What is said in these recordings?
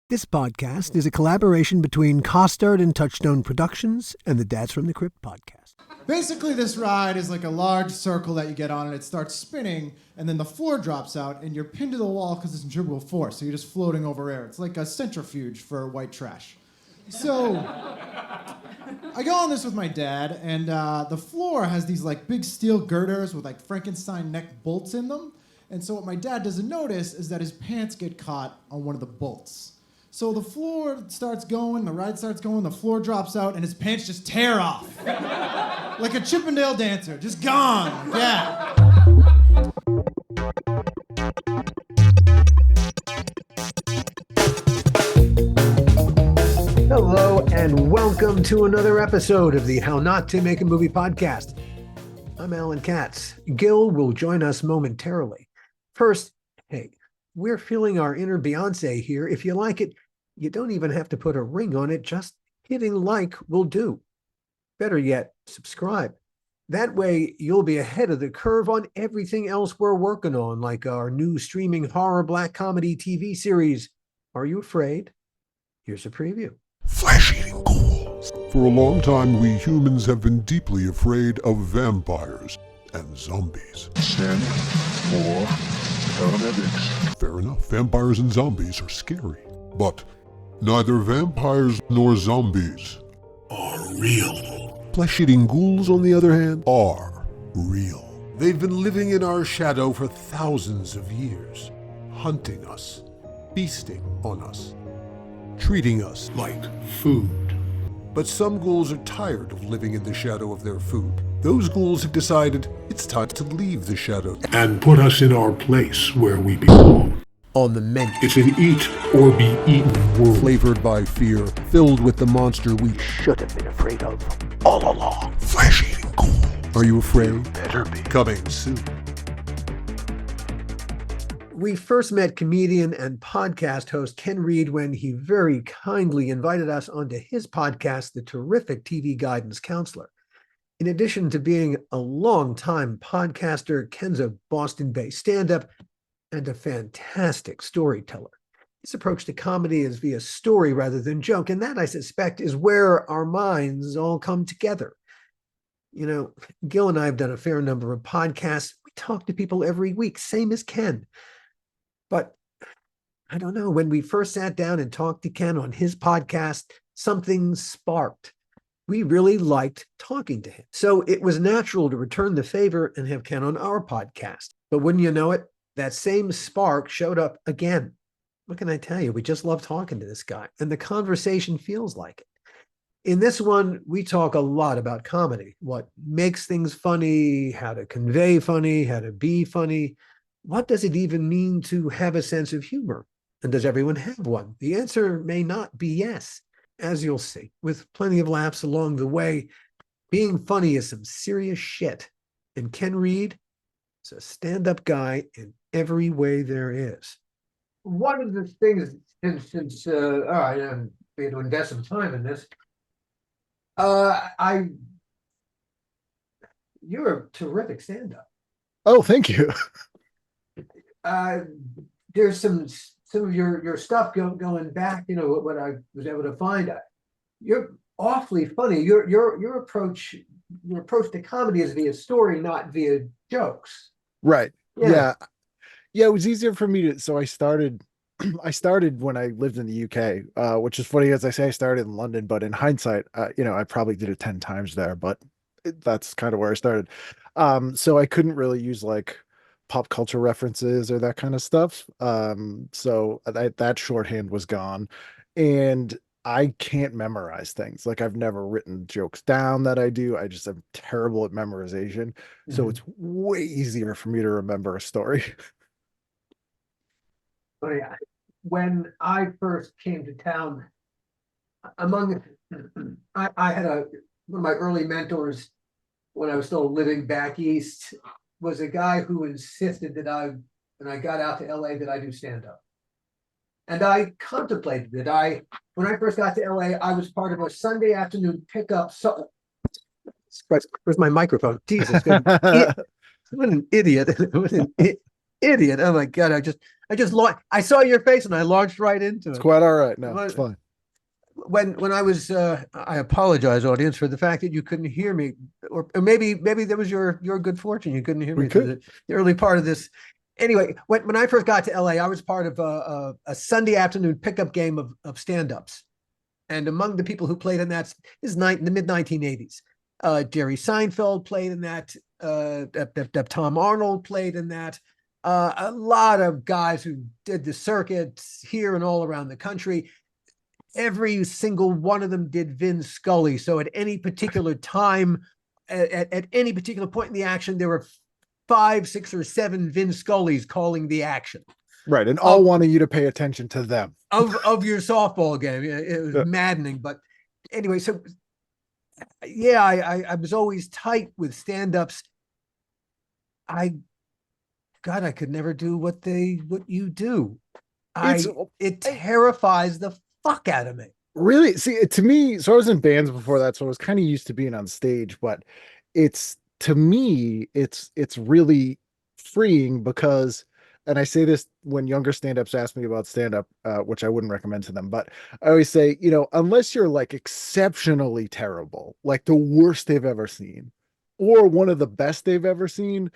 This podcast is a collaboration between Costard and Touchstone Productions and the Dads from the Crypt podcast. Basically, this ride is like a large circle that you get on, and it starts spinning, and then the floor drops out, and you're pinned to the wall because it's centrifugal force, so you're just floating over air. It's like a centrifuge for white trash. So I go on this with my dad, and the floor has these like big steel girders with like Frankenstein neck bolts in them. And so what my dad doesn't notice is that his pants get caught on one of the bolts. So the floor starts going, the ride starts going, the floor drops out, and his pants just tear off. Like a Chippendale dancer, just gone. Yeah. Hello, and welcome to another episode of the How Not to Make a Movie podcast. I'm Alan Katz. Gil will join us momentarily. First, hey, we're feeling our inner Beyonce here. If you like it, you don't even have to put a ring on it. Just hitting like will do. Better yet, subscribe. That way, you'll be ahead of the curve on everything else we're working on, like our new streaming horror black comedy TV series, Are You Afraid? Here's a preview. Flesh-eating ghouls. For a long time, we humans have been deeply afraid of vampires and zombies. Sin or paramedics. Fair enough, vampires and zombies are scary. But neither vampires nor zombies Are real. Flesh-eating ghouls, on the other hand, are real. They've been living in our shadow for thousands of years, hunting us, feasting on us, treating us Like food. But some ghouls are tired of living in the shadow of their food. Those ghouls have decided it's time to leave the shadow. And put us in our place where we belong. On the menu. It's an eat or be eaten world. Flavored by fear, filled with the monster we Should have been afraid of. all along. Flesh-eating ghoul. Are you afraid? Better be. Coming soon. We first met comedian and podcast host Ken Reid when he very kindly invited us onto his podcast, The Terrific TV Guidance Counselor. In addition to being a longtime podcaster, Ken's a Boston-based stand-up and a fantastic storyteller. His approach to comedy is via story rather than joke, and that, I suspect, is where our minds all come together. You know, Gil and I have done a fair number of podcasts. We talk to people every week, same as Ken. But I don't know, when we first sat down and talked to Ken on his podcast, something sparked. We really liked talking to him. So it was natural to return the favor and have Ken on our podcast. But wouldn't you know it, that same spark showed up again. What can I tell you? We just love talking to this guy, and the conversation feels like it. In this one, we talk a lot about comedy, what makes things funny, how to convey funny, how to be funny. What does it even mean to have a sense of humor? And does everyone have one? The answer may not be yes, as you'll see, with plenty of laughs along the way. Being funny is some serious shit. And Ken Reid is a stand-up guy in every way there is. One of the things, since all right, I'm going to invest some time in this, you're a terrific stand-up. Oh, thank you. There's some of your stuff going back, you know, what I was able to find. You're awfully funny. Your approach to comedy is via story, not via jokes. Right. Yeah. Yeah. It was easier for me to, so I started when I lived in the UK, which is funny as I say I started in London, but in hindsight, I probably did it 10 times there, but that's kind of where I started. So I couldn't really use like pop culture references or that kind of stuff. So that shorthand was gone, and I can't memorize things. Like I've never written jokes down that I do. I just am terrible at memorization. So it's way easier for me to remember a story. Oh yeah. When I first came to town, I had one of my early mentors when I was still living back east was a guy who insisted that when I got out to LA, that I do stand-up. And I contemplated it. When I first got to LA, I was part of a Sunday afternoon pickup. Where's my microphone? Jesus, what an idiot. What an idiot. Oh my God. I saw your face and I launched right into It's it. quite all right. No, Well, it's fine. when I was I apologize, audience, for the fact that you couldn't hear me, or maybe that was your good fortune. You couldn't hear We me through could. the early part of this. Anyway, when I first got to LA, I was part of a Sunday afternoon pickup game of stand-ups. And among the people who played in that is in the mid 1980s. Jerry Seinfeld played in that. Tom Arnold played in that. A lot of guys who did the circuit here and all around the country. Every single one of them did Vin Scully. So at any particular time, at any particular point in the action, there were 5, 6, or 7 Vin Scullys calling the action. Right. And all wanting you to pay attention to them. Of your softball game. It was maddening. But anyway, so yeah, I was always tight with stand-ups. God, I could never do what you do. It terrifies the fuck out of me. Really? See, to me, so I was in bands before that, so I was kind of used to being on stage, but to me, it's really freeing because, and I say this when younger stand-ups ask me about stand-up, which I wouldn't recommend to them, but I always say, unless you're like exceptionally terrible, like the worst they've ever seen, or one of the best they've ever seen,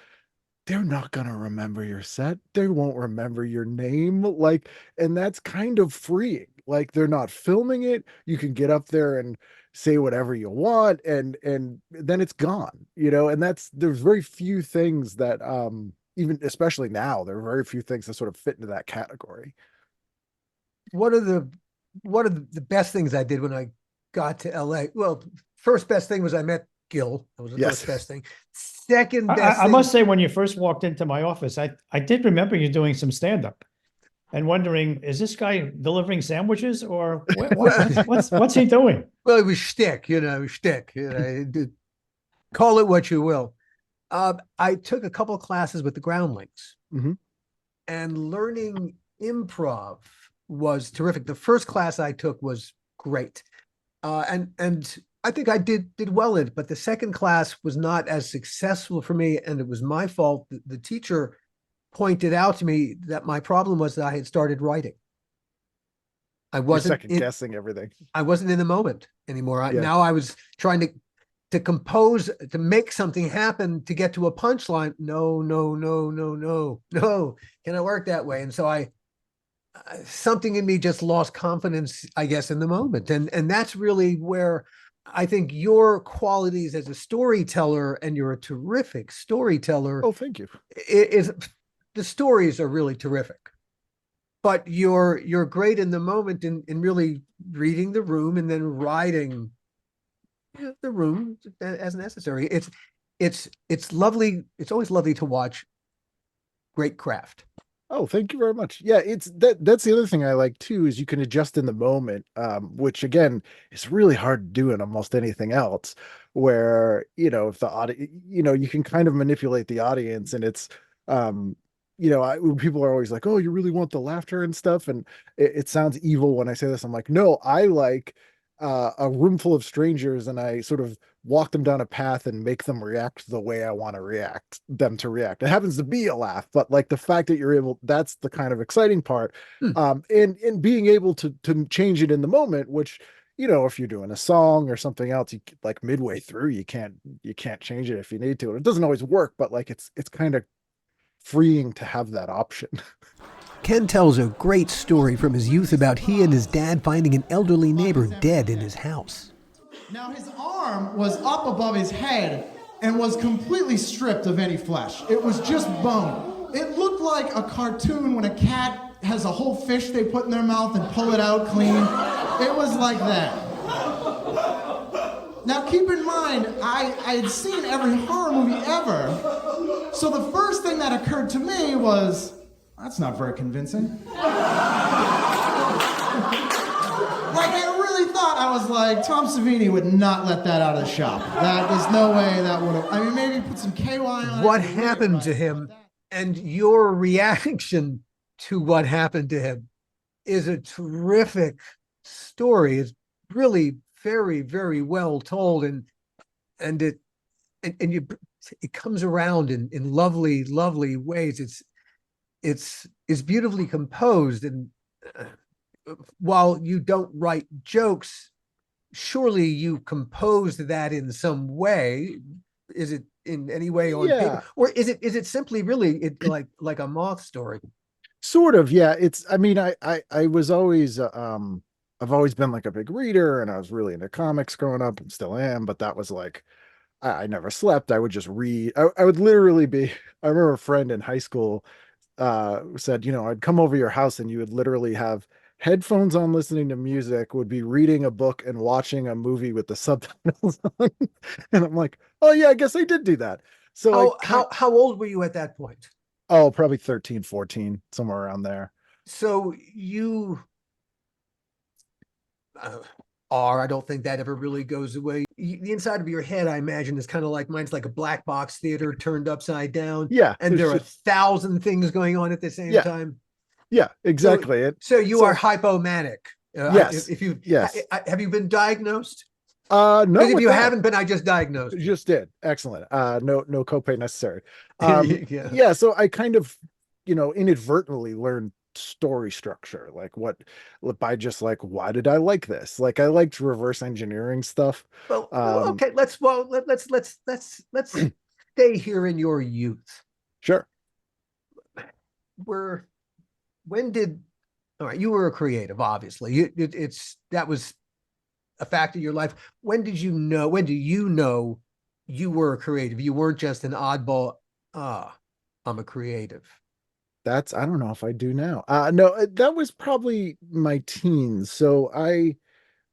they're not going to remember your set. They won't remember your name. And that's kind of freeing. Like, they're not filming it. You can get up there and say whatever you want, and then it's gone, and there's very few things that, even especially now, there are very few things that sort of fit into that category. One of the best things I did when I got to LA, well, first best thing was I met Gil. That was the first best thing. Second best I thing, must say, when you first walked into my office, I did remember you doing some stand-up and wondering, is this guy delivering sandwiches, or what's he doing? well, it was shtick, shtick. Call it what you will. I took a couple of classes with the Groundlings, and learning improv was terrific. The first class I took was great, and I think I did well in it, but the second class was not as successful for me, and it was my fault. The teacher pointed out to me that my problem was that I had started writing. I wasn't second guessing everything. I wasn't in the moment anymore. Now I was trying to compose, to make something happen, to get to a punchline. No, cannot work that way. And so something in me just lost confidence, I guess, in the moment. And that's really where I think your qualities as a storyteller, and you're a terrific storyteller. Oh, thank you. The stories are really terrific, but you're great in the moment in really reading the room and then writing the room as necessary. It's lovely. It's always lovely to watch great craft. Oh, thank you very much. Yeah, that's the other thing I like too, is you can adjust in the moment, which again is really hard to do in almost anything else, where, if the audience, you can kind of manipulate the audience, and it's, when people are always like, oh, you really want the laughter and stuff. And it sounds evil when I say this. I'm like, no, I like a room full of strangers, and I sort of walk them down a path and make them react the way I want to them to react. It happens to be a laugh, but like the fact that that's the kind of exciting part. And being able to change it in the moment, which, if you're doing a song or something else, you like midway through, you can't change it if you need to. And it doesn't always work, but like, it's kind of freeing to have that option. Ken tells a great story from his youth about he and his dad finding an elderly neighbor dead in his house. Now his arm was up above his head and was completely stripped of any flesh. It was just bone. It looked like a cartoon when a cat has a whole fish they put in their mouth and pull it out clean. It was like that. Now keep in mind, I had seen every horror movie ever, so the first thing that occurred to me was, that's not very convincing. Like, I really thought, I was like, Tom Savini would not let that out of the shop. There's no way that would have, maybe put some KY on it. What happened to him, and your reaction to what happened to him, is a terrific story. It's really very, very well told, and it comes around in lovely, lovely ways. it's beautifully composed, and uh, while you don't write jokes, surely you composed that in some way. Is it in any way on paper, Yeah, or is it simply really like a moth story? sort of. Yeah, it's. I mean, I was always I've always been like a big reader, and I was really into comics growing up, and still am. But that was like I never slept. I would just read. I would literally be. I remember a friend in high school said, I'd come over your house and you would literally have headphones on listening to music, would be reading a book and watching a movie with the subtitles on. And I'm like, oh yeah, I guess I did do that. So I kind How old were you at that point? oh, probably 13, 14, somewhere around there. So you uh, are, I don't think that ever really goes away. The inside of your head, I imagine, is kind of like mine's like a black box theater turned upside down, Yeah, and there's there are a just thousand things going on at the same yeah, time. yeah, So, exactly. so you are So hypomanic. yes, If you yes. have you been diagnosed? No, Because if with you that. haven't been, I just diagnosed you. Just did. Excellent. No copay necessary. Yeah. Yeah, so I kind of, inadvertently learned story structure, like what by just like, why did I like this? Like I liked reverse engineering stuff. Well, okay. Let's stay here in your youth. Sure. Where when did all right? You were a creative, obviously. It's that was a fact of your life. When did you know? When do you know you were a creative? You weren't just an oddball. Ah, I'm a creative. That's I don't know if I do now. No, that was probably my teens. So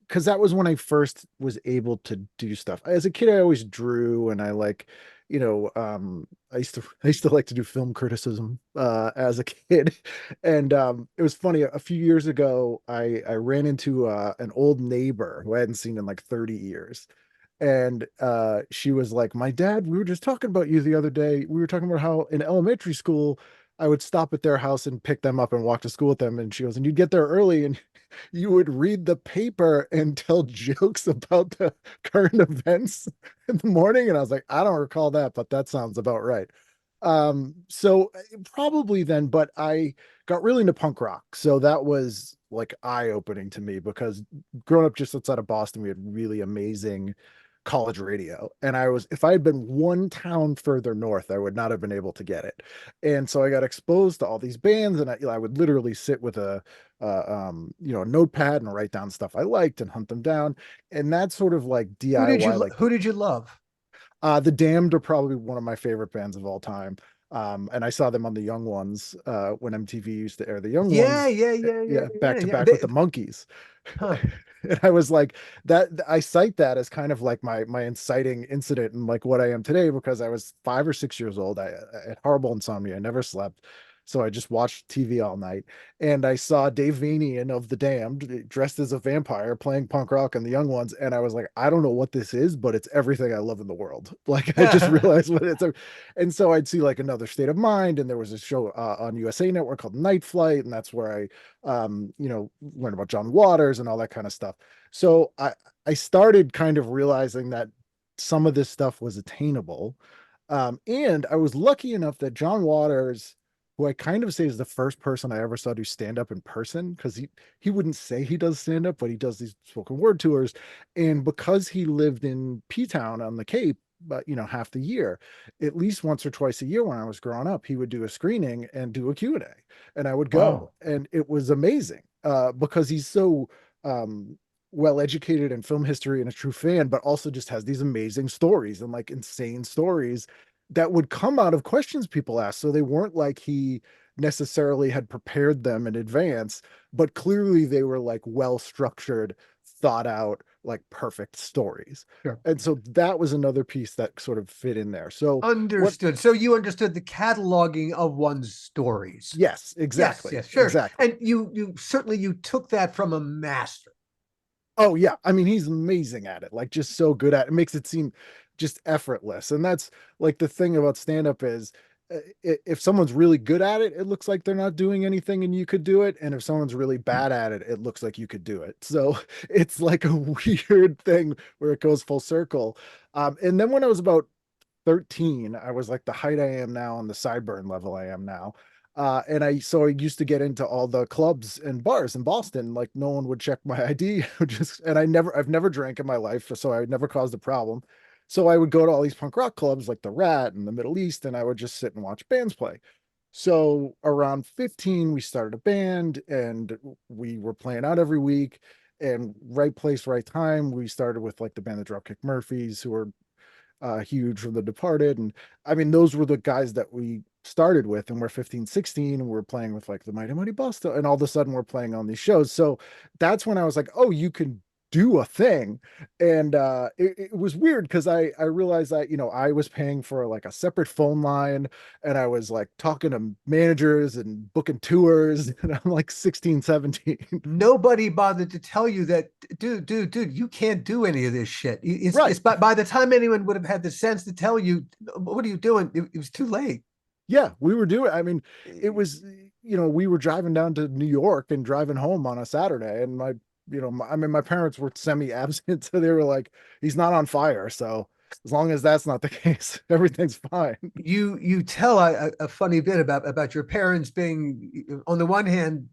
because that was when I first was able to do stuff. As a kid, I always drew, and I like, I used to like to do film criticism as a kid, and it was funny. A few years ago, I ran into an old neighbor who I hadn't seen in like 30 years, and she was like, my dad, we were just talking about you the other day. We were talking about how in elementary school I would stop at their house and pick them up and walk to school with them, and she goes, and you'd get there early and you would read the paper and tell jokes about the current events in the morning. And I was like, I don't recall that, but that sounds about right. So probably then, but I got really into punk rock. So that was like eye-opening to me because growing up just outside of Boston, we had really amazing college radio. And if I had been one town further north, I would not have been able to get it. And so I got exposed to all these bands, and I would literally sit with a notepad and write down stuff I liked and hunt them down. And that's sort of like DIY, like Who did you love? The Damned are probably one of my favorite bands of all time. And I saw them on the Young Ones when MTV used to air the Young Yeah, Ones. yeah, yeah, yeah, Yeah, back yeah, to yeah. back with the Monkees. Huh. And I was like, that I cite that as kind of like my inciting incident and like what I am today, because I was 5 or 6 years old. I had horrible insomnia. I never slept. So I just watched TV all night, and I saw Dave Vanian of The Damned dressed as a vampire playing punk rock on the Young Ones. And I was like, I don't know what this is, but it's everything I love in the world. Like I just realized what it's. And so I'd see like Another State of Mind, and there was a show on USA Network called Night Flight, and that's where I learned about John Waters and all that kind of stuff. So I started kind of realizing that some of this stuff was attainable. And I was lucky enough that John Waters, who I kind of say is the first person I ever saw do stand up in person, because he wouldn't say he does stand up, but he does these spoken word tours. And because he lived in P Town on the Cape, but half the year, at least once or twice a year when I was growing up, he would do a screening and do a Q&A, and I would go, Wow. and it was amazing because he's so well educated in film history and a true fan, but also just has these amazing stories and like insane stories that would come out of questions people asked. So they weren't like he necessarily had prepared them in advance, but clearly they were like well structured, thought out, like perfect stories. Sure. And so that was another piece that sort of fit in there. So what Understood. So you understood the cataloging of one's stories. yes, Yes, exactly. yes, sure. Exactly. And you certainly you took that from a master. Oh yeah, I mean he's amazing at it, like just so good at it. It makes it seem just effortless. And that's like the thing about stand up is if someone's really good at it, it looks like they're not doing anything and you could do it. And if someone's really bad at it, it looks like you could do it. So it's like a weird thing where it goes full circle. And then when I was about 13, I was like the height I am now and the sideburn level I am now. So I used to get into all the clubs and bars in Boston. Like no one would check my ID, and I've never drank in my life, so I never caused a problem. So I would go to all these punk rock clubs like the Rat in the Middle East, and I would just sit and watch bands play. So around 15, we started a band and we were playing out every week, and right place, right time. We started with like the band, the Dropkick Murphys, who were huge from The Departed. And I mean, those were the guys that we started with, and we're 15, 16, and we're playing with like the Mighty Mighty Busta, and all of a sudden we're playing on these shows. So that's when I was like, oh, you can do a thing. And it was weird because I realized that, I was paying for like a separate phone line, and I was like talking to managers and booking tours, and I'm like 16, 17. Nobody bothered to tell you that, dude, you can't do any of this shit. Right. It's by the time anyone would have had the sense to tell you, what are you doing? It was too late. Yeah, we were doing, I mean, it was, we were driving down to New York and driving home on a Saturday, and my parents were semi-absent, so they were like, he's not on fire. So as long as that's not the case, everything's fine. You tell a funny bit about your parents being, on the one hand,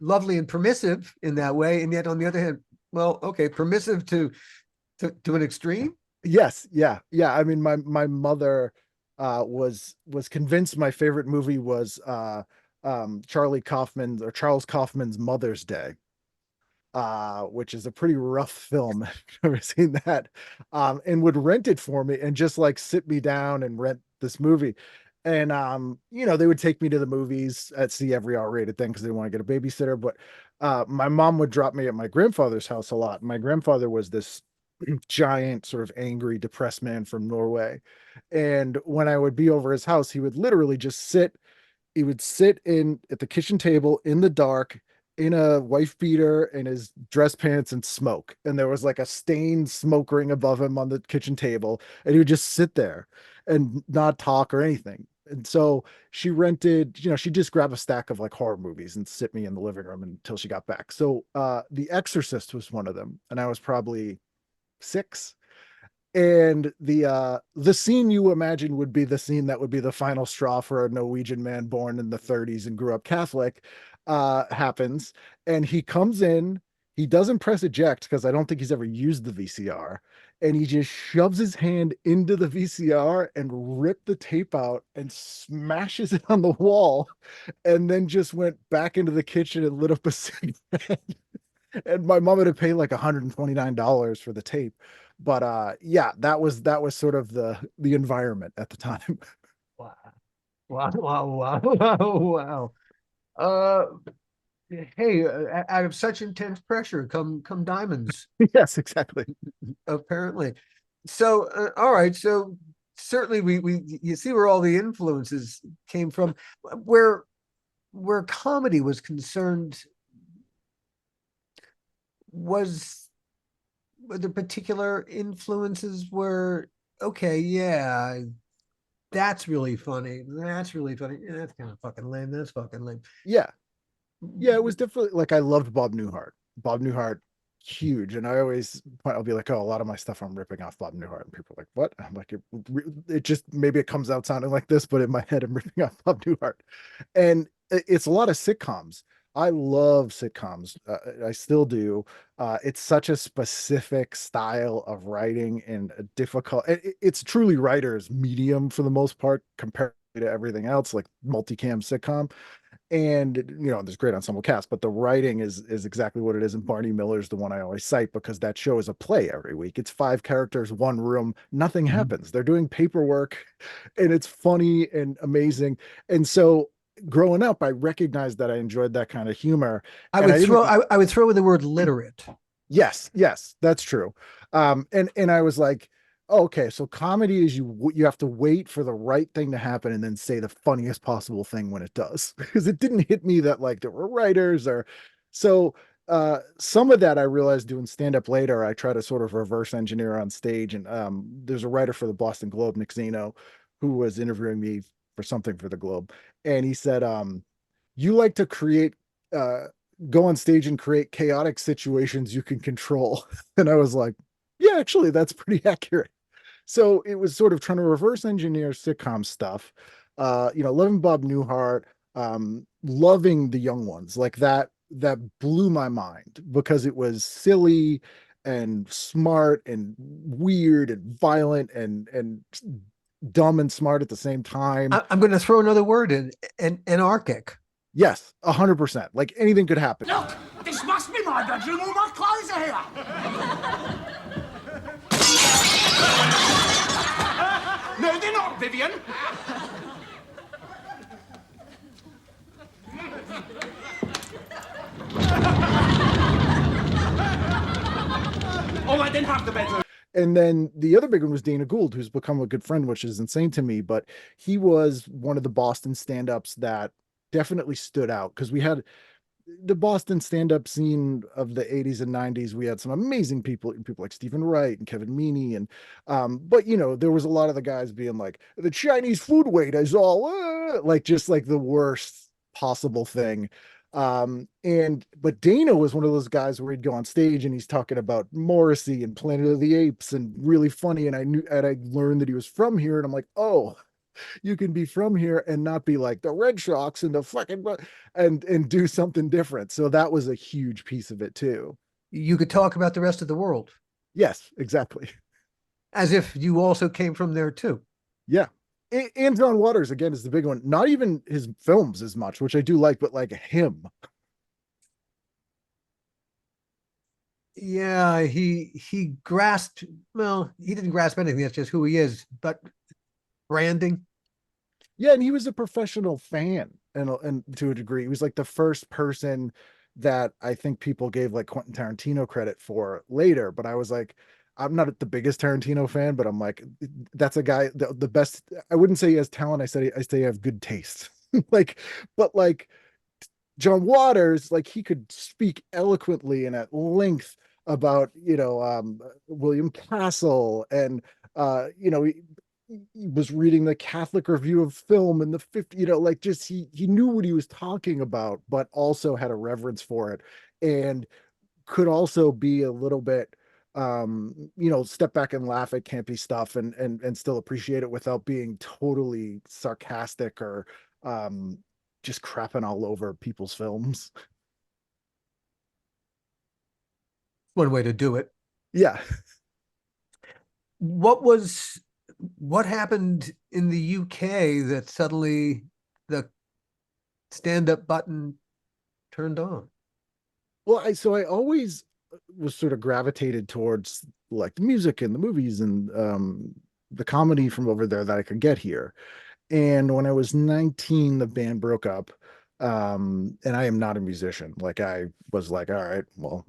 lovely and permissive in that way, and yet on the other hand, well, okay, permissive to an extreme. Yes. Yeah. Yeah. I mean, my mother was convinced my favorite movie was Charles Kaufman's Mother's Day, which is a pretty rough film. If you've ever seen that, and would rent it for me and just like sit me down and rent this movie. And they would take me to the movies at see every R-rated thing because they want to get a babysitter. But my mom would drop me at my grandfather's house a lot. My grandfather was this giant, sort of angry, depressed man from Norway. And when I would be over his house, he would literally just sit. He would sit in at the kitchen table in the dark in a wife beater and his dress pants and smoke. And there was like a stained smoke ring above him on the kitchen table. And he would just sit there and not talk or anything. And so she rented, she'd just grab a stack of like horror movies and sit me in the living room until she got back. So The Exorcist was one of them. And I was probably 6. And the scene you imagine would be the scene that would be the final straw for a Norwegian man born in the 30s and grew up Catholic happens. And he comes in, he doesn't press eject because I don't think he's ever used the VCR, and he just shoves his hand into the VCR and ripped the tape out and smashes it on the wall, and then just went back into the kitchen and lit up a cigarette. And my mom had to pay like $129 for the tape. But yeah, that was sort of the environment at the time. Wow. Wow. Wow. Wow. Wow. Uh, hey, out of such intense pressure come diamonds, Yes, exactly. apparently. So, all right. So certainly we you see where all the influences came from. Where comedy was concerned, was the particular influences were, okay, yeah, that's really funny. That's really funny. Yeah, that's kind of fucking lame. That's fucking lame. Yeah. Yeah, it was definitely like I loved Bob Newhart. Bob Newhart, huge. And I'll be like, oh, a lot of my stuff I'm ripping off Bob Newhart. And people are like, what? I'm like, it just, maybe it comes out sounding like this, but in my head, I'm ripping off Bob Newhart. And it's a lot of sitcoms. I love sitcoms. I still do. It's such a specific style of writing and a difficult, it's truly writer's medium for the most part compared to everything else, like multicam sitcom. And there's great ensemble cast, but the writing is exactly what it is. And Barney Miller's the one I always cite because that show is a play every week. It's 5 characters, 1 room, nothing happens. They're doing paperwork, and it's funny and amazing. And so growing up, I recognized that I enjoyed that kind of humor. I And I would throw in the word literate. Yes, that's true. And I was like, oh, okay, so comedy is you have to wait for the right thing to happen and then say the funniest possible thing when it does. Because it didn't hit me that like there were writers or so some of that I realized doing stand up later. I try to sort of reverse engineer on stage. And there's a writer for the Boston Globe, Nick Zeno, who was interviewing me for something for the Globe. And he said, you like to create go on stage and create chaotic situations you can control. And I was like, yeah, actually, that's pretty accurate. So it was sort of trying to reverse engineer sitcom stuff. Loving Bob Newhart, loving the young ones. Like that blew my mind because it was silly and smart and weird and violent and dumb and smart at the same time. I'm going to throw another word in, anarchic. Yes, 100%. Like anything could happen. Look, this must be my bedroom. All my clothes are here. No, they're not, Vivian. All right, then have the bedroom. And then the other big one was Dana Gould, who's become a good friend, which is insane to me. But he was one of the Boston stand-ups that definitely stood out because we had the Boston stand-up scene of the 80s and 90s. We had some amazing people like Stephen Wright and Kevin Meaney. And but you know, there was a lot of the guys being like, the Chinese food wait is all like just like the worst possible thing. But Dana was one of those guys where he'd go on stage and he's talking about Morrissey and Planet of the Apes and really funny. And I learned that he was from here, and I'm like, oh, you can be from here and not be like the Red Sox and the fucking and do something different. So that was a huge piece of it too. You could talk about the rest of the world. Yes, exactly. As if you also came from there too. Yeah. And John Waters, again, is the big one. Not even his films as much, which I do like, but like him. Yeah, he grasped, well, he didn't grasp anything. That's just who he is. But branding. Yeah, and he was a professional fan, and to a degree, he was like the first person that I think people gave like Quentin Tarantino credit for later. But I was like, I'm not the biggest Tarantino fan, but I'm like, that's a guy, the best. I wouldn't say he has talent. I say he has good taste. But like John Waters, like he could speak eloquently and at length about, William Castle, and he was reading the Catholic Review of Film in the 50s, like just he knew what he was talking about, but also had a reverence for it, and could also be a little bit step back and laugh at campy stuff and still appreciate it without being totally sarcastic or just crapping all over people's films. One way to do it. Yeah. What happened in the UK that suddenly the stand-up button turned on? Well, I always was sort of gravitated towards like the music and the movies and the comedy from over there that I could get here. And when I was 19, the band broke up. And I am not a musician. Like I was like, all right, well,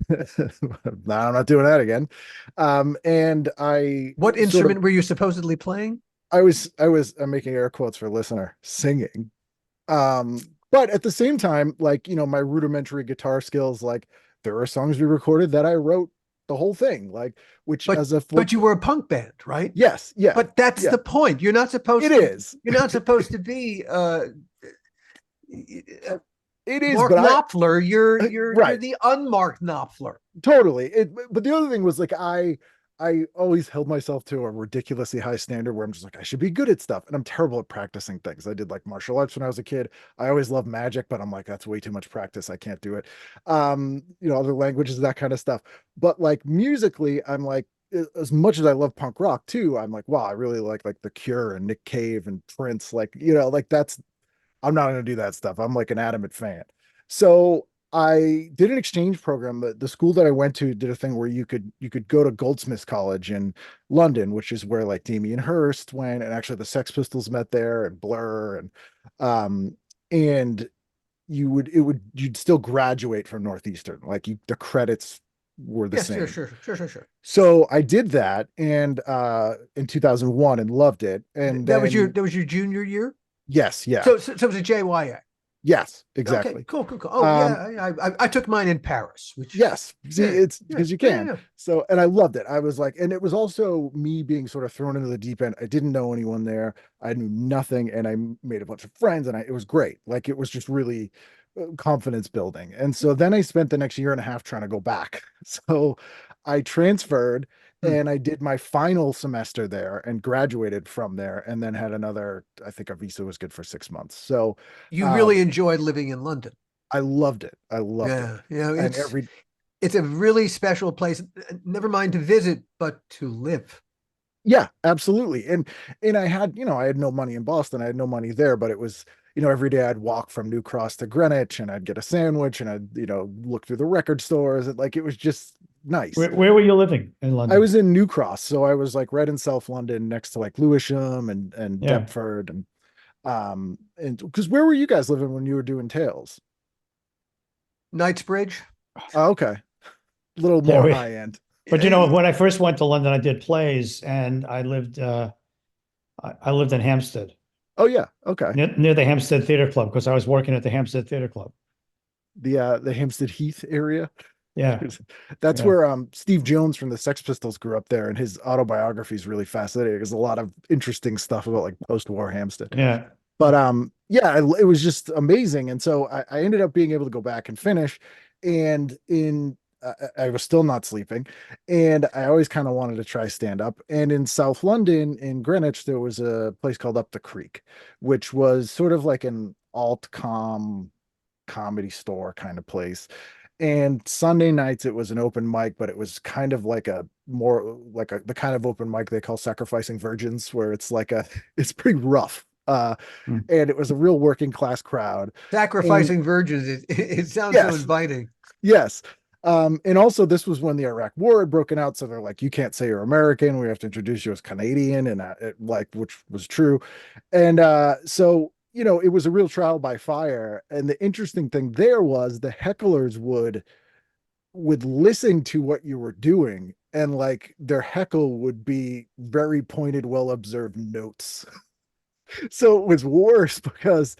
I'm not doing that again. And what instrument were you supposedly playing? I'm making air quotes for listener, singing. But at the same time, like, my rudimentary guitar skills, like there are songs we recorded that I wrote the whole thing, like, but you were a punk band, right? Yes. Yeah. But that's the point. You're not supposed you're not supposed to be, it is Mark Knopfler. You're right. the unmarked Knopfler. Totally. But the other thing was like, I always held myself to a ridiculously high standard where I'm just like, I should be good at stuff. And I'm terrible at practicing things. I did like martial arts when I was a kid. I always loved magic, but I'm like, that's way too much practice. I can't do it. Other languages, that kind of stuff. But like musically, I'm like, as much as I love punk rock too, I'm like, wow, I really like The Cure and Nick Cave and Prince. Like, I'm not going to do that stuff. I'm like an adamant fan. So I did an exchange program. The school that I went to did a thing where you could go to Goldsmiths College in London, which is where like Damien Hirst went, and actually the Sex Pistols met there, and Blur, and you'd still graduate from Northeastern. Like the credits were the same. Sure. So I did that, and in 2001, and loved it. And that was your junior year. Yes. Yeah. So it was a JYA. Yes, exactly. Okay, cool. Oh, yeah, I took mine in Paris. Which yes, see, it's because you can. Yeah. So, and I loved it. I was like, and it was also me being sort of thrown into the deep end. I didn't know anyone there. I knew nothing, and I made a bunch of friends, and it was great. Like it was just really confidence building. And so then I spent the next year and a half trying to go back. So I transferred, And I did my final semester there and graduated from there, and then had another, I think a visa was good for 6 months. So You really enjoyed living in London. I loved it. I loved Yeah, it. yeah, And it's a really special place. Never mind to visit, but to live. yeah, absolutely. And I had, I had no money in Boston. I had no money there, but it was, every day I'd walk from New Cross to Greenwich, and I'd get a sandwich, and I'd, look through the record stores, and like it was just nice. Where were you living in I London? was in New Cross, so I was like right in South London, next to like Lewisham and Yeah. Deptford, and because where were you guys living when you were doing Tales? Knightsbridge. Oh, okay, a little Yeah, more high end. But when I first went to London, I did plays, and I lived in Hampstead, Oh yeah, okay. near the Hampstead Theatre Club, because I was working at the Hampstead Theatre Club. The Hampstead Heath area. Yeah, That's yeah. where Steve Jones from the Sex Pistols grew up there, and his autobiography is really fascinating. There's a lot of interesting stuff about like post-war Hampstead. Yeah. But yeah, it was just amazing. And so I ended up being able to go back and finish. And I was still not sleeping, and I always kind of wanted to try stand up. And in South London, in Greenwich, there was a place called Up the Creek, which was sort of like an alt-com comedy store kind of place. And Sunday nights it was an open mic, but it was kind of like a more like the kind of open mic they call Sacrificing Virgins, where it's like it's pretty rough. Hmm. And it was a real working class crowd. Sacrificing virgins. It sounds so Yes. inviting. Yes. And also this was when the Iraq War had broken out, so they're like, you can't say you're American. We have to introduce you as Canadian, and which was true. And so it was a real trial by fire. And the interesting thing there was the hecklers would listen to what you were doing, and like their heckle would be very pointed, well observed notes. So it was worse because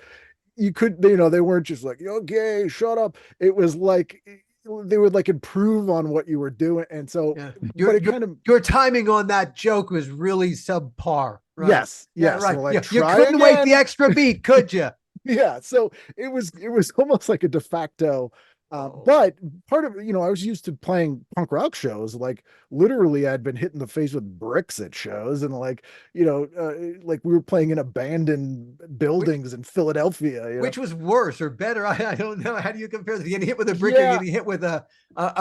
you could, they weren't just like, okay, shut up. It was like they would like improve on what you were doing. And so, Yeah. but it kind of, Your timing on that joke was really subpar. Right? yes, Yeah, yes. right. Like, You try couldn't wait the again. extra beat, could you? Yeah. So it was almost like a de facto. But part of, I was used to playing punk rock shows. Like literally I'd been hit in the face with bricks at shows, and like, like we were playing in abandoned buildings in Philadelphia. Which was worse or better? I don't know. How do you compare this? Getting hit with a brick or Yeah. getting hit with a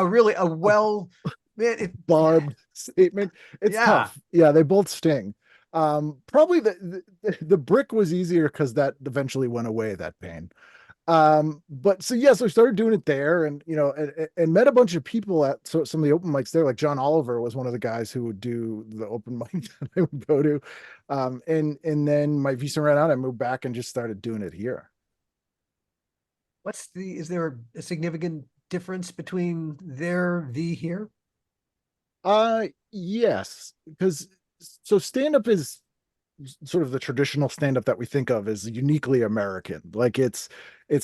really well, man, Barbed statement. It's tough. Yeah, they both sting. Probably the brick was easier because that eventually went away, that pain. But so yeah, so I started doing it there, and and met a bunch of people at some of the open mics there. Like John Oliver was one of the guys who would do the open mic that I would go to. And then my visa ran out. I moved back and just started doing it here. Is there a significant difference between there v here? Yes, because so stand-up is sort of the traditional stand-up that we think of as uniquely American. Like it's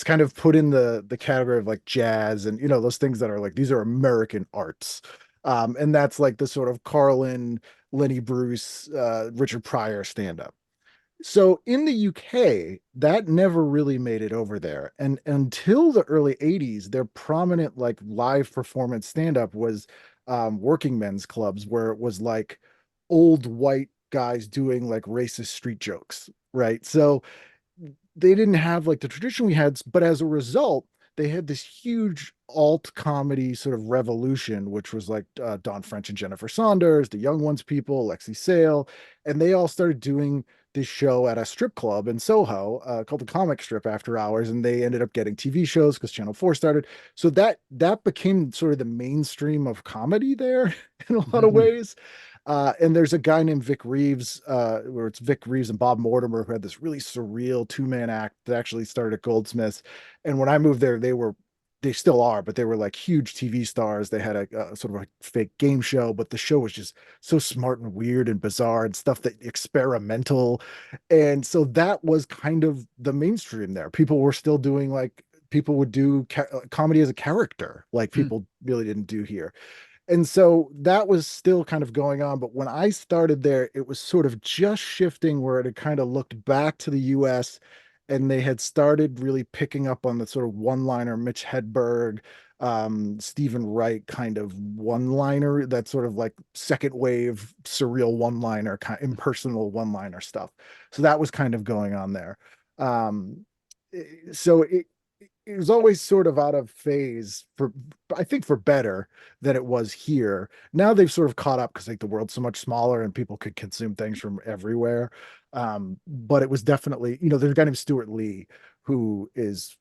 kind of put in the category of like jazz and those things that are like, these are American arts. And that's like the sort of Carlin, Lenny Bruce, Richard Pryor stand-up. So in the UK, that never really made it over there. And until the early 80s, their prominent like live performance stand-up was working men's clubs, where it was like old white guys doing like racist street jokes, right? So they didn't have like the tradition we had, but as a result, they had this huge alt comedy sort of revolution, which was like Don French and Jennifer Saunders, the Young Ones people, Lexi Sale, and they all started doing this show at a strip club in Soho called the Comic Strip After Hours, and they ended up getting TV shows because Channel 4 started. So that became sort of the mainstream of comedy there in a lot of ways. And there's a guy named Vic Reeves, where it's Vic Reeves and Bob Mortimer, who had this really surreal two-man act that actually started at Goldsmiths. And when I moved there, they still are, but they were like huge TV stars. They had a sort of a fake game show, but the show was just so smart and weird and bizarre and stuff that experimental. And so that was kind of the mainstream there. People were still doing like, people would do comedy as a character, like people really didn't do here. And so that was still kind of going on. But when I started there, it was sort of just shifting, where it had kind of looked back to the US, and they had started really picking up on the sort of one-liner Mitch Hedberg, Stephen Wright kind of one-liner, that sort of like second wave surreal one-liner, kind of impersonal one-liner stuff. So that was kind of going on there. So it was always sort of out of phase, for I think for better than it was here. Now they've sort of caught up because like the world's so much smaller and people could consume things from everywhere. But it was definitely, there's a guy named Stuart Lee who is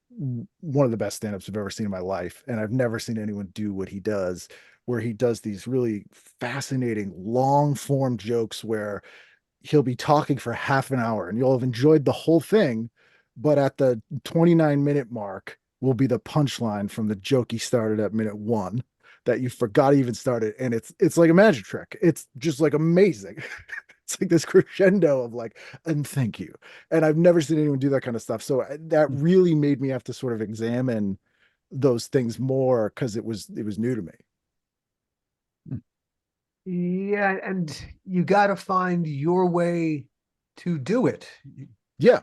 one of the best stand-ups I've ever seen in my life. And I've never seen anyone do what he does, where he does these really fascinating long form jokes where he'll be talking for half an hour and you'll have enjoyed the whole thing, but at the 29-minute mark will be the punchline from the joke he started at minute 1 that you forgot even started. And it's like a magic trick. It's just like amazing. It's like this crescendo of like, and thank you. And I've never seen anyone do that kind of stuff. So that really made me have to sort of examine those things more because it was new to me. Yeah, and you got to find your way to do it. Yeah.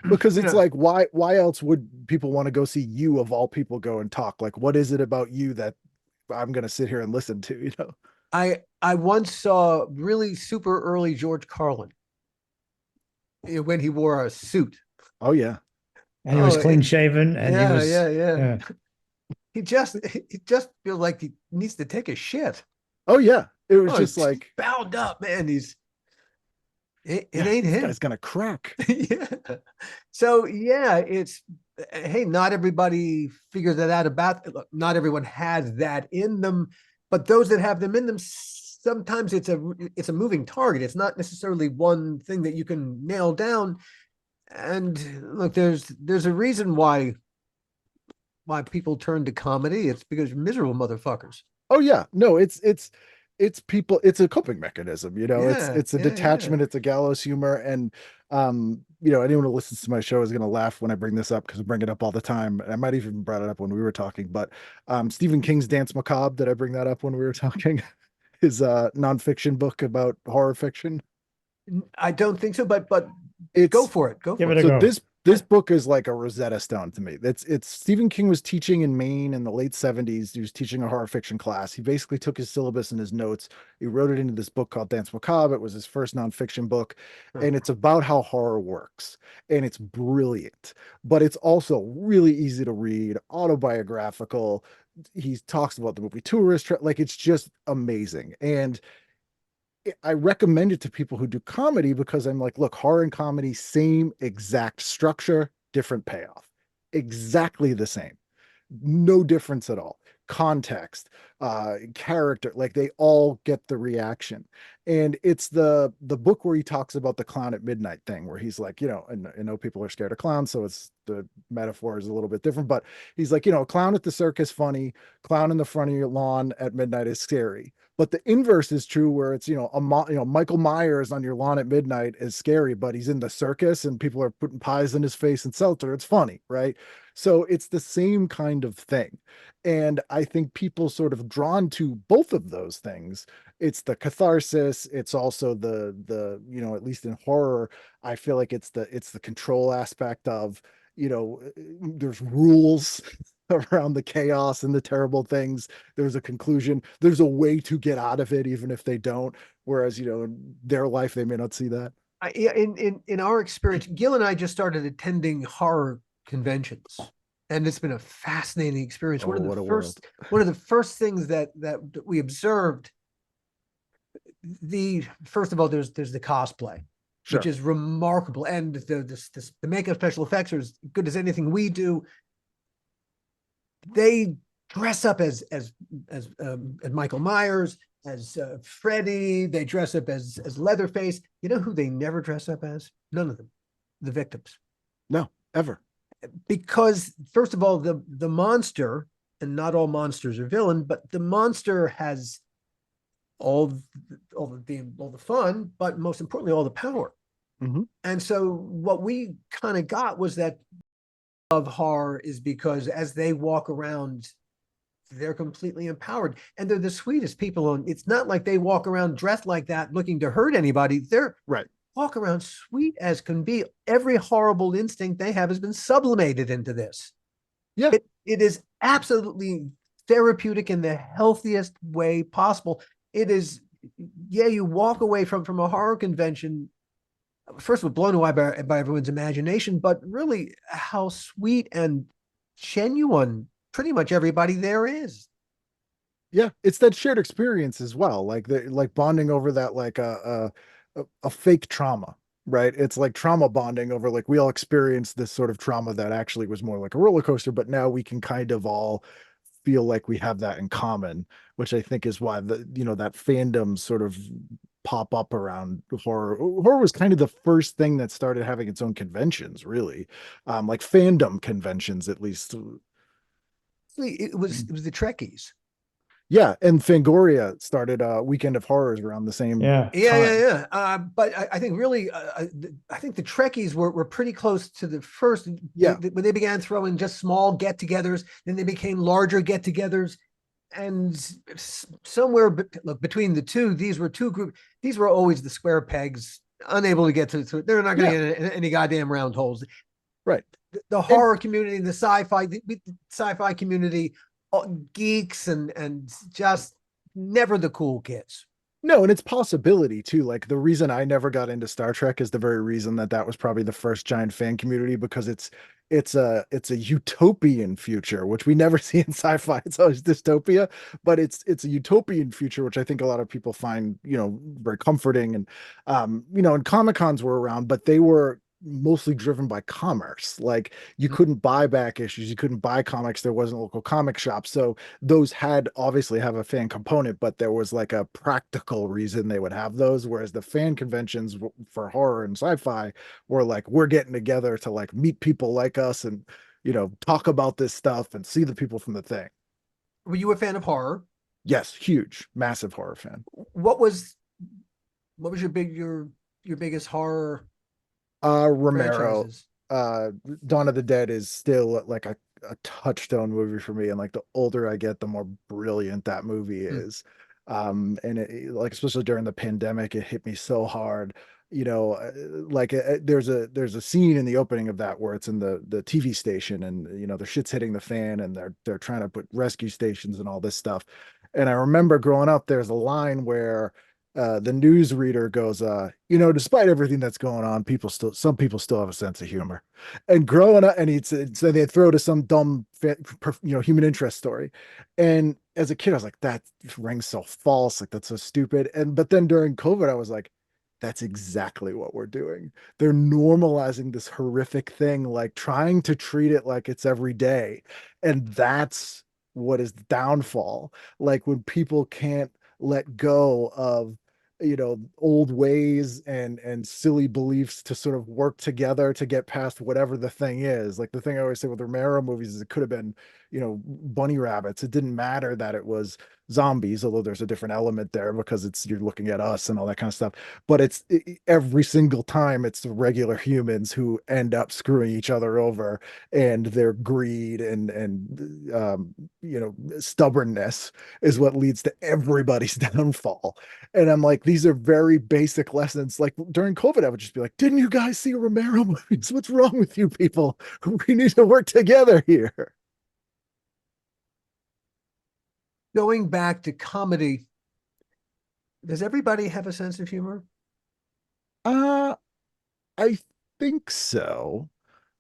Because You it's know, like, why else would people want to go see you of all people go and talk? Like, what is it about you that I'm going to sit here and listen to, I once saw really super early George Carlin when he wore a suit. Oh yeah. And he was Oh, clean shaven, and he yeah, was yeah. He just feels like he needs to take a shit. Oh yeah. It was Oh, just he's like, bound up, man. It yeah, ain't this him. guy's gonna crack. Yeah. So yeah, it's hey, not everybody figures that out about. Look, not everyone has that in them, but those that have them in them, sometimes it's a moving target. It's not necessarily one thing that you can nail down. And look, there's a reason why people turn to comedy. It's because you're miserable motherfuckers. Oh yeah. No, it's people, it's a coping mechanism, Yeah, it's a detachment, it's a gallows humor. And anyone who listens to my show is gonna laugh when I bring this up because I bring it up all the time. And I might even brought it up when we were talking, but Stephen King's Dance Macabre, did I bring that up when we were talking? His nonfiction book about horror fiction. I don't think so, but It's go for it. Go Give for it it. a so go. this book is like a Rosetta Stone to me. It's Stephen King was teaching in Maine in the late 70s. He was teaching a horror fiction class. He basically took his syllabus and his notes. He wrote it into this book called Dance Macabre. It was his first nonfiction book, and it's about how horror works. And it's brilliant, but it's also really easy to read, autobiographical. He talks about the movie Tourist, like it's just amazing. And I recommend it to people who do comedy because I'm like, look, horror and comedy, same exact structure, different payoff. Exactly the same. No difference at all. Context, character, like they all get the reaction. And it's the book where he talks about the clown at midnight thing, where he's like, and I know people are scared of clowns, so it's the metaphor is a little bit different, but he's like, a clown at the circus funny, clown in the front of your lawn at midnight is scary. But the inverse is true, where it's Michael Myers on your lawn at midnight is scary, but he's in the circus and people are putting pies in his face and seltzer. It's funny, right? So it's the same kind of thing. And I think people sort of drawn to both of those things. It's the catharsis. It's also the at least in horror, I feel like it's the control aspect of, there's rules around the chaos and the terrible things. There's a conclusion. There's a way to get out of it, even if they don't. Whereas, in their life, they may not see that. Yeah, in our experience, Gil and I just started attending horror conventions, and it's been a fascinating experience. Oh, One of what the a first world. one of the first things that we observed, first of all, there's the cosplay, Sure. which is remarkable, and the makeup special effects are as good as anything we do. They dress up as Michael Myers, as Freddy. They dress up as Leatherface. You know who they never dress up as? None of them. The victims. No, ever. Because first of all, the monster, and not all monsters are villain, but the monster has all the fun, but most importantly, all the power. Mhm. And so what we kind of got was that of horror is because as they walk around, they're completely empowered, and they're the sweetest people on. It's not like they walk around dressed like that looking to hurt anybody. They're Right. walk around sweet as can be. Every horrible instinct they have has been sublimated into this. Yeah. It is absolutely therapeutic in the healthiest way possible. It is, yeah, you walk away from a horror convention, first of all, blown away by everyone's imagination, but really how sweet and genuine pretty much everybody there is. Yeah, it's that shared experience as well, like like bonding over that, like a fake trauma, right? It's like trauma bonding over, like, we all experienced this sort of trauma that actually was more like a roller coaster, but now we can kind of all feel like we have that in common, which I think is why that fandom sort of pop up around horror. Horror was kind of the first thing that started having its own conventions, really, like fandom conventions, at least. It was the Trekkies. Yeah, and Fangoria started Weekend of Horrors around the same Yeah. time. Yeah. But I think really, I think the Trekkies were pretty close to the first. Yeah. When they began throwing just small get-togethers, then they became larger get-togethers, and somewhere between the two, these were two groups. These were always the square pegs, unable to get to. They're not going to get any goddamn round holes. Right. The horror community, the sci-fi community, geeks and just never the cool kids. No, and it's possibility too. Like, the reason I never got into Star Trek is the very reason that was probably the first giant fan community, because it's a utopian future, which we never see in sci-fi. It's always dystopia, but it's a utopian future, which I think a lot of people find, very comforting. And and Comic-Cons were around, but they were mostly driven by commerce. Like, you couldn't buy back issues, you couldn't buy comics, there wasn't local comic shops, so those had obviously have a fan component, but there was like a practical reason they would have those, whereas the fan conventions for horror and sci-fi were like, we're getting together to like meet people like us and talk about this stuff and see the people from the thing. Were you a fan of horror? Yes, huge, massive horror fan. What was your biggest horror Romero. franchises? Dawn of the Dead is still like a touchstone movie for me, and like the older I get, the more brilliant that movie is. And like, especially during the pandemic, it hit me so hard. There's a scene in the opening of that where it's in the TV station, and the shit's hitting the fan, and they're trying to put rescue stations and all this stuff. And I remember growing up, there's a line where the newsreader goes, despite everything that's going on, some people still have a sense of humor. And growing up, and so they throw to some dumb, human interest story. And as a kid, I was like, that rings so false. Like, that's so stupid. But then during COVID, I was like, that's exactly what we're doing. They're normalizing this horrific thing, like trying to treat it like it's every day. And that's what is the downfall. Like, when people can't let go of old ways and silly beliefs to sort of work together to get past whatever the thing is. Like, the thing I always say with Romero movies is it could have been bunny rabbits. It didn't matter that it was zombies, although there's a different element there because you're looking at us and all that kind of stuff. But every single time it's the regular humans who end up screwing each other over, and their greed and stubbornness is what leads to everybody's downfall. And I'm like, these are very basic lessons. Like, during COVID, I would just be like, didn't you guys see Romero movies? What's wrong with you people? We need to work together here. Going back to comedy, does everybody have a sense of humor? I think so.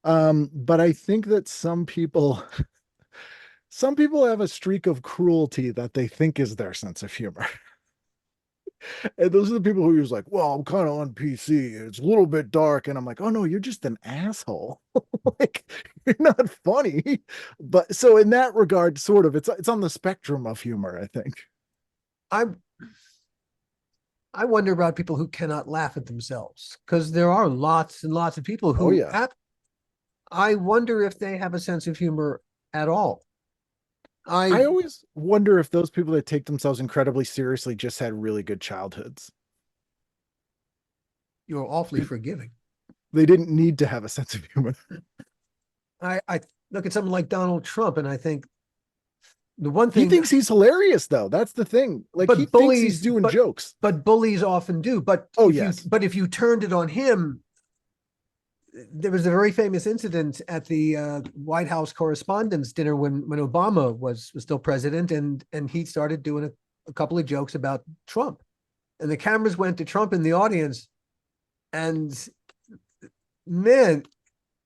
But I think that some people have a streak of cruelty that they think is their sense of humor. And those are the people who are just like, well, I'm kind of on PC. It's a little bit dark. And I'm like, oh no, you're just an asshole. Like, you're not funny. But so in that regard, sort of, it's on the spectrum of humor, I think. I wonder about people who cannot laugh at themselves, because there are lots and lots of people who, I wonder if they have a sense of humor at all. I always wonder if those people that take themselves incredibly seriously just had really good childhoods. You're awfully forgiving. They didn't need to have a sense of humor. I look at someone like Donald Trump, and I think the one thing he thinks he's hilarious, though. That's the thing. Like, he thinks he's doing jokes. But bullies often do. But if you turned it on him, there was a very famous incident at the White House Correspondents' Dinner when Obama was still president, and he started doing a couple of jokes about Trump, and the cameras went to Trump in the audience, and man,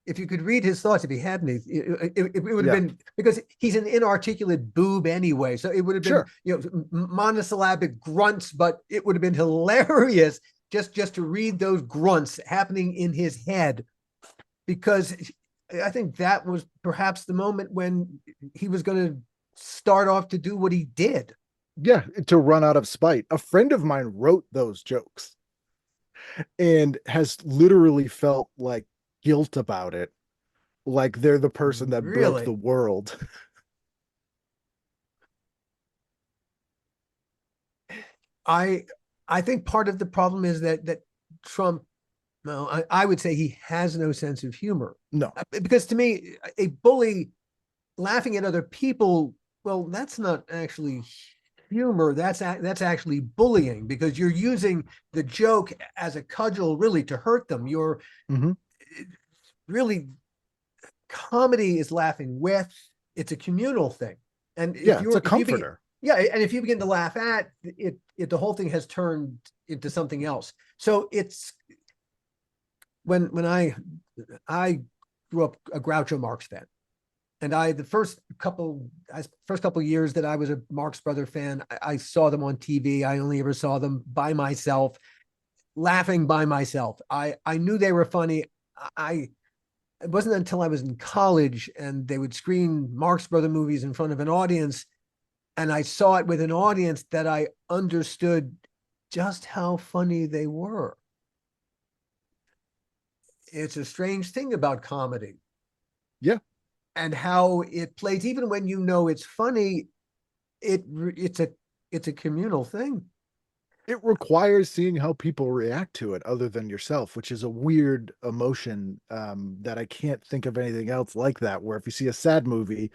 if you could read his thoughts, if he had any, it would have been, because he's an inarticulate boob anyway, so it would have been monosyllabic grunts, but it would have been hilarious just to read those grunts happening in his head, because I think that was perhaps the moment when he was going to start off to do what he did. Yeah, to run out of spite. A friend of mine wrote those jokes and has literally felt like guilt about it, like they're the person that broke the world. I think part of the problem is that Trump, no, I would say he has no sense of humor. No, because to me, a bully laughing at other people, well, that's not actually humor. That's actually bullying, because you're using the joke as a cudgel, really, to hurt them. You're really, comedy is laughing with. It's a communal thing, and if it's a comforter. And if you begin to laugh at it, the whole thing has turned into something else. So it's when I grew up a Groucho Marx fan, and the first couple of years that I was a Marx Brother fan, I saw them on TV. I only ever saw them by myself, laughing by myself. I knew they were funny. It wasn't until I was in college and they would screen Marx Brother movies in front of an audience, and I saw it with an audience, that I understood just how funny they were. It's a strange thing about comedy. Yeah. And how it plays, even when you know it's funny, it's a communal thing. It requires seeing how people react to it other than yourself, which is a weird emotion that I can't think of anything else like that, where if you see a sad movie,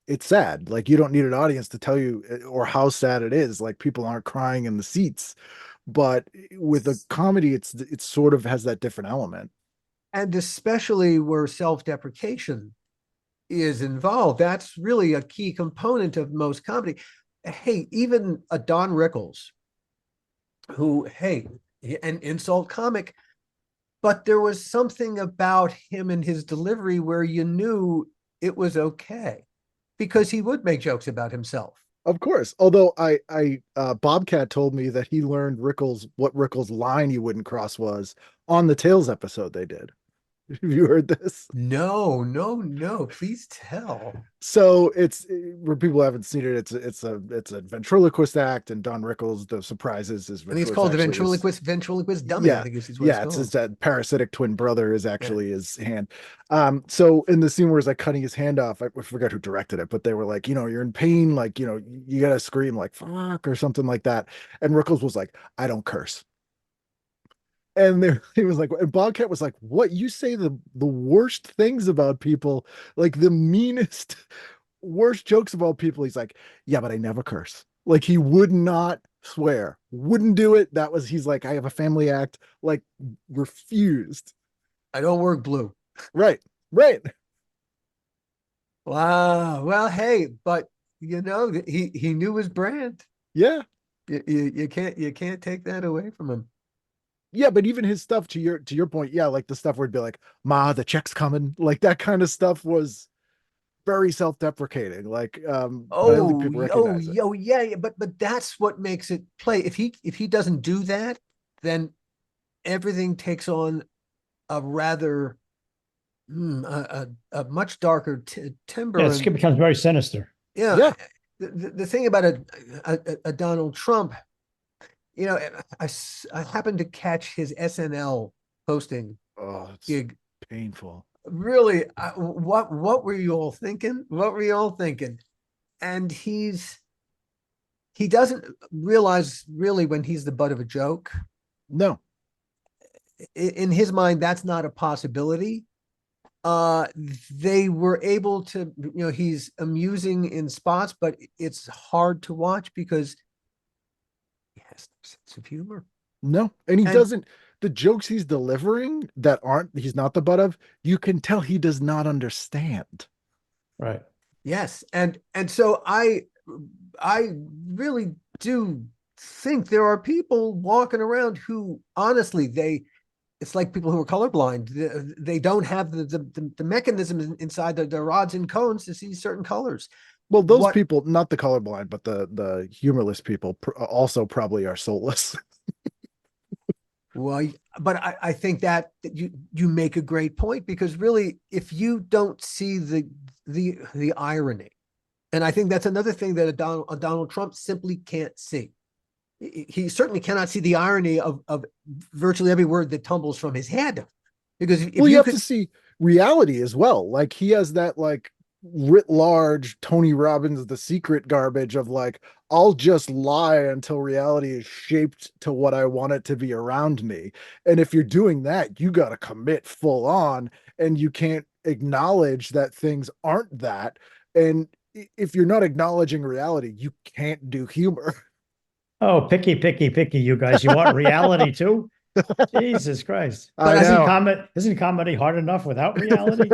it's sad. Like, you don't need an audience to tell you or how sad it is. Like, people aren't crying in the seats. But with a comedy, it sort of has that different element. And especially where self-deprecation is involved, that's really a key component of most comedy. Hey, even a Don Rickles, who, hey, an insult comic, but there was something about him and his delivery where you knew it was okay, because he would make jokes about himself. Of course. Although Bobcat told me that he learned what Rickles' line he wouldn't cross was on the Tales episode they did. Have you heard this? No. Please tell. So it's, where people haven't seen it, it's a ventriloquist act, and Don Rickles, the surprises is, and he's called the ventriloquist dummy. Yeah, I think is what it's his parasitic twin brother is actually his hand. So in the scene where he's like cutting his hand off, I forgot who directed it, but they were like, you're in pain, like, you gotta scream like fuck or something like that. And Rickles was like, I don't curse. And he was like, and Bobcat was like, what? You say the worst things about people, like the meanest, worst jokes about people. He's like, yeah, but I never curse. Like, he would not swear, wouldn't do it. He's like, I have a family act, like, refused. I don't work blue. Right. Wow. Well, hey, but he knew his brand. Yeah. You can't take that away from him. Yeah, but even his stuff, to your point, yeah, like the stuff where it'd be like, Ma, the check's coming, like that kind of stuff was very self-deprecating. Like, yeah, but that's what makes it play. If he doesn't do that, then everything takes on a rather a much darker timbre. Yeah, it becomes very sinister. Yeah. The thing about a Donald Trump, I happened to catch his SNL hosting gig. Painful. Really, what were you all thinking? And he doesn't realize really when he's the butt of a joke. No. In his mind, that's not a possibility. They were able to, he's amusing in spots, but it's hard to watch because he has no sense of humor. No, and he doesn't. the jokes he's delivering that he's not the butt of, you can tell he does not understand. Right. Yes, and so I really do think there are people walking around who honestly it's like people who are colorblind. They don't have the mechanism inside their rods and cones to see certain colors. Well, those What people, not the colorblind, but the humorless people also probably are soulless. Well, but I think that you make a great point, because really, if you don't see the irony, and I think that's another thing that a Donald Trump simply can't see. He certainly cannot see the irony of virtually every word that tumbles from his head, because if Well, you you have could, to see reality as well. Like he has that like writ large Tony Robbins The Secret garbage of like, I'll just lie until reality is shaped to what I want it to be around me. And if you're doing that, you got to commit full on, and you can't acknowledge that things aren't that. And if you're not acknowledging reality, you can't do humor. Oh, picky, picky, picky, you guys. You want reality too? Jesus Christ. But I I think know. Isn't comedy hard enough without reality?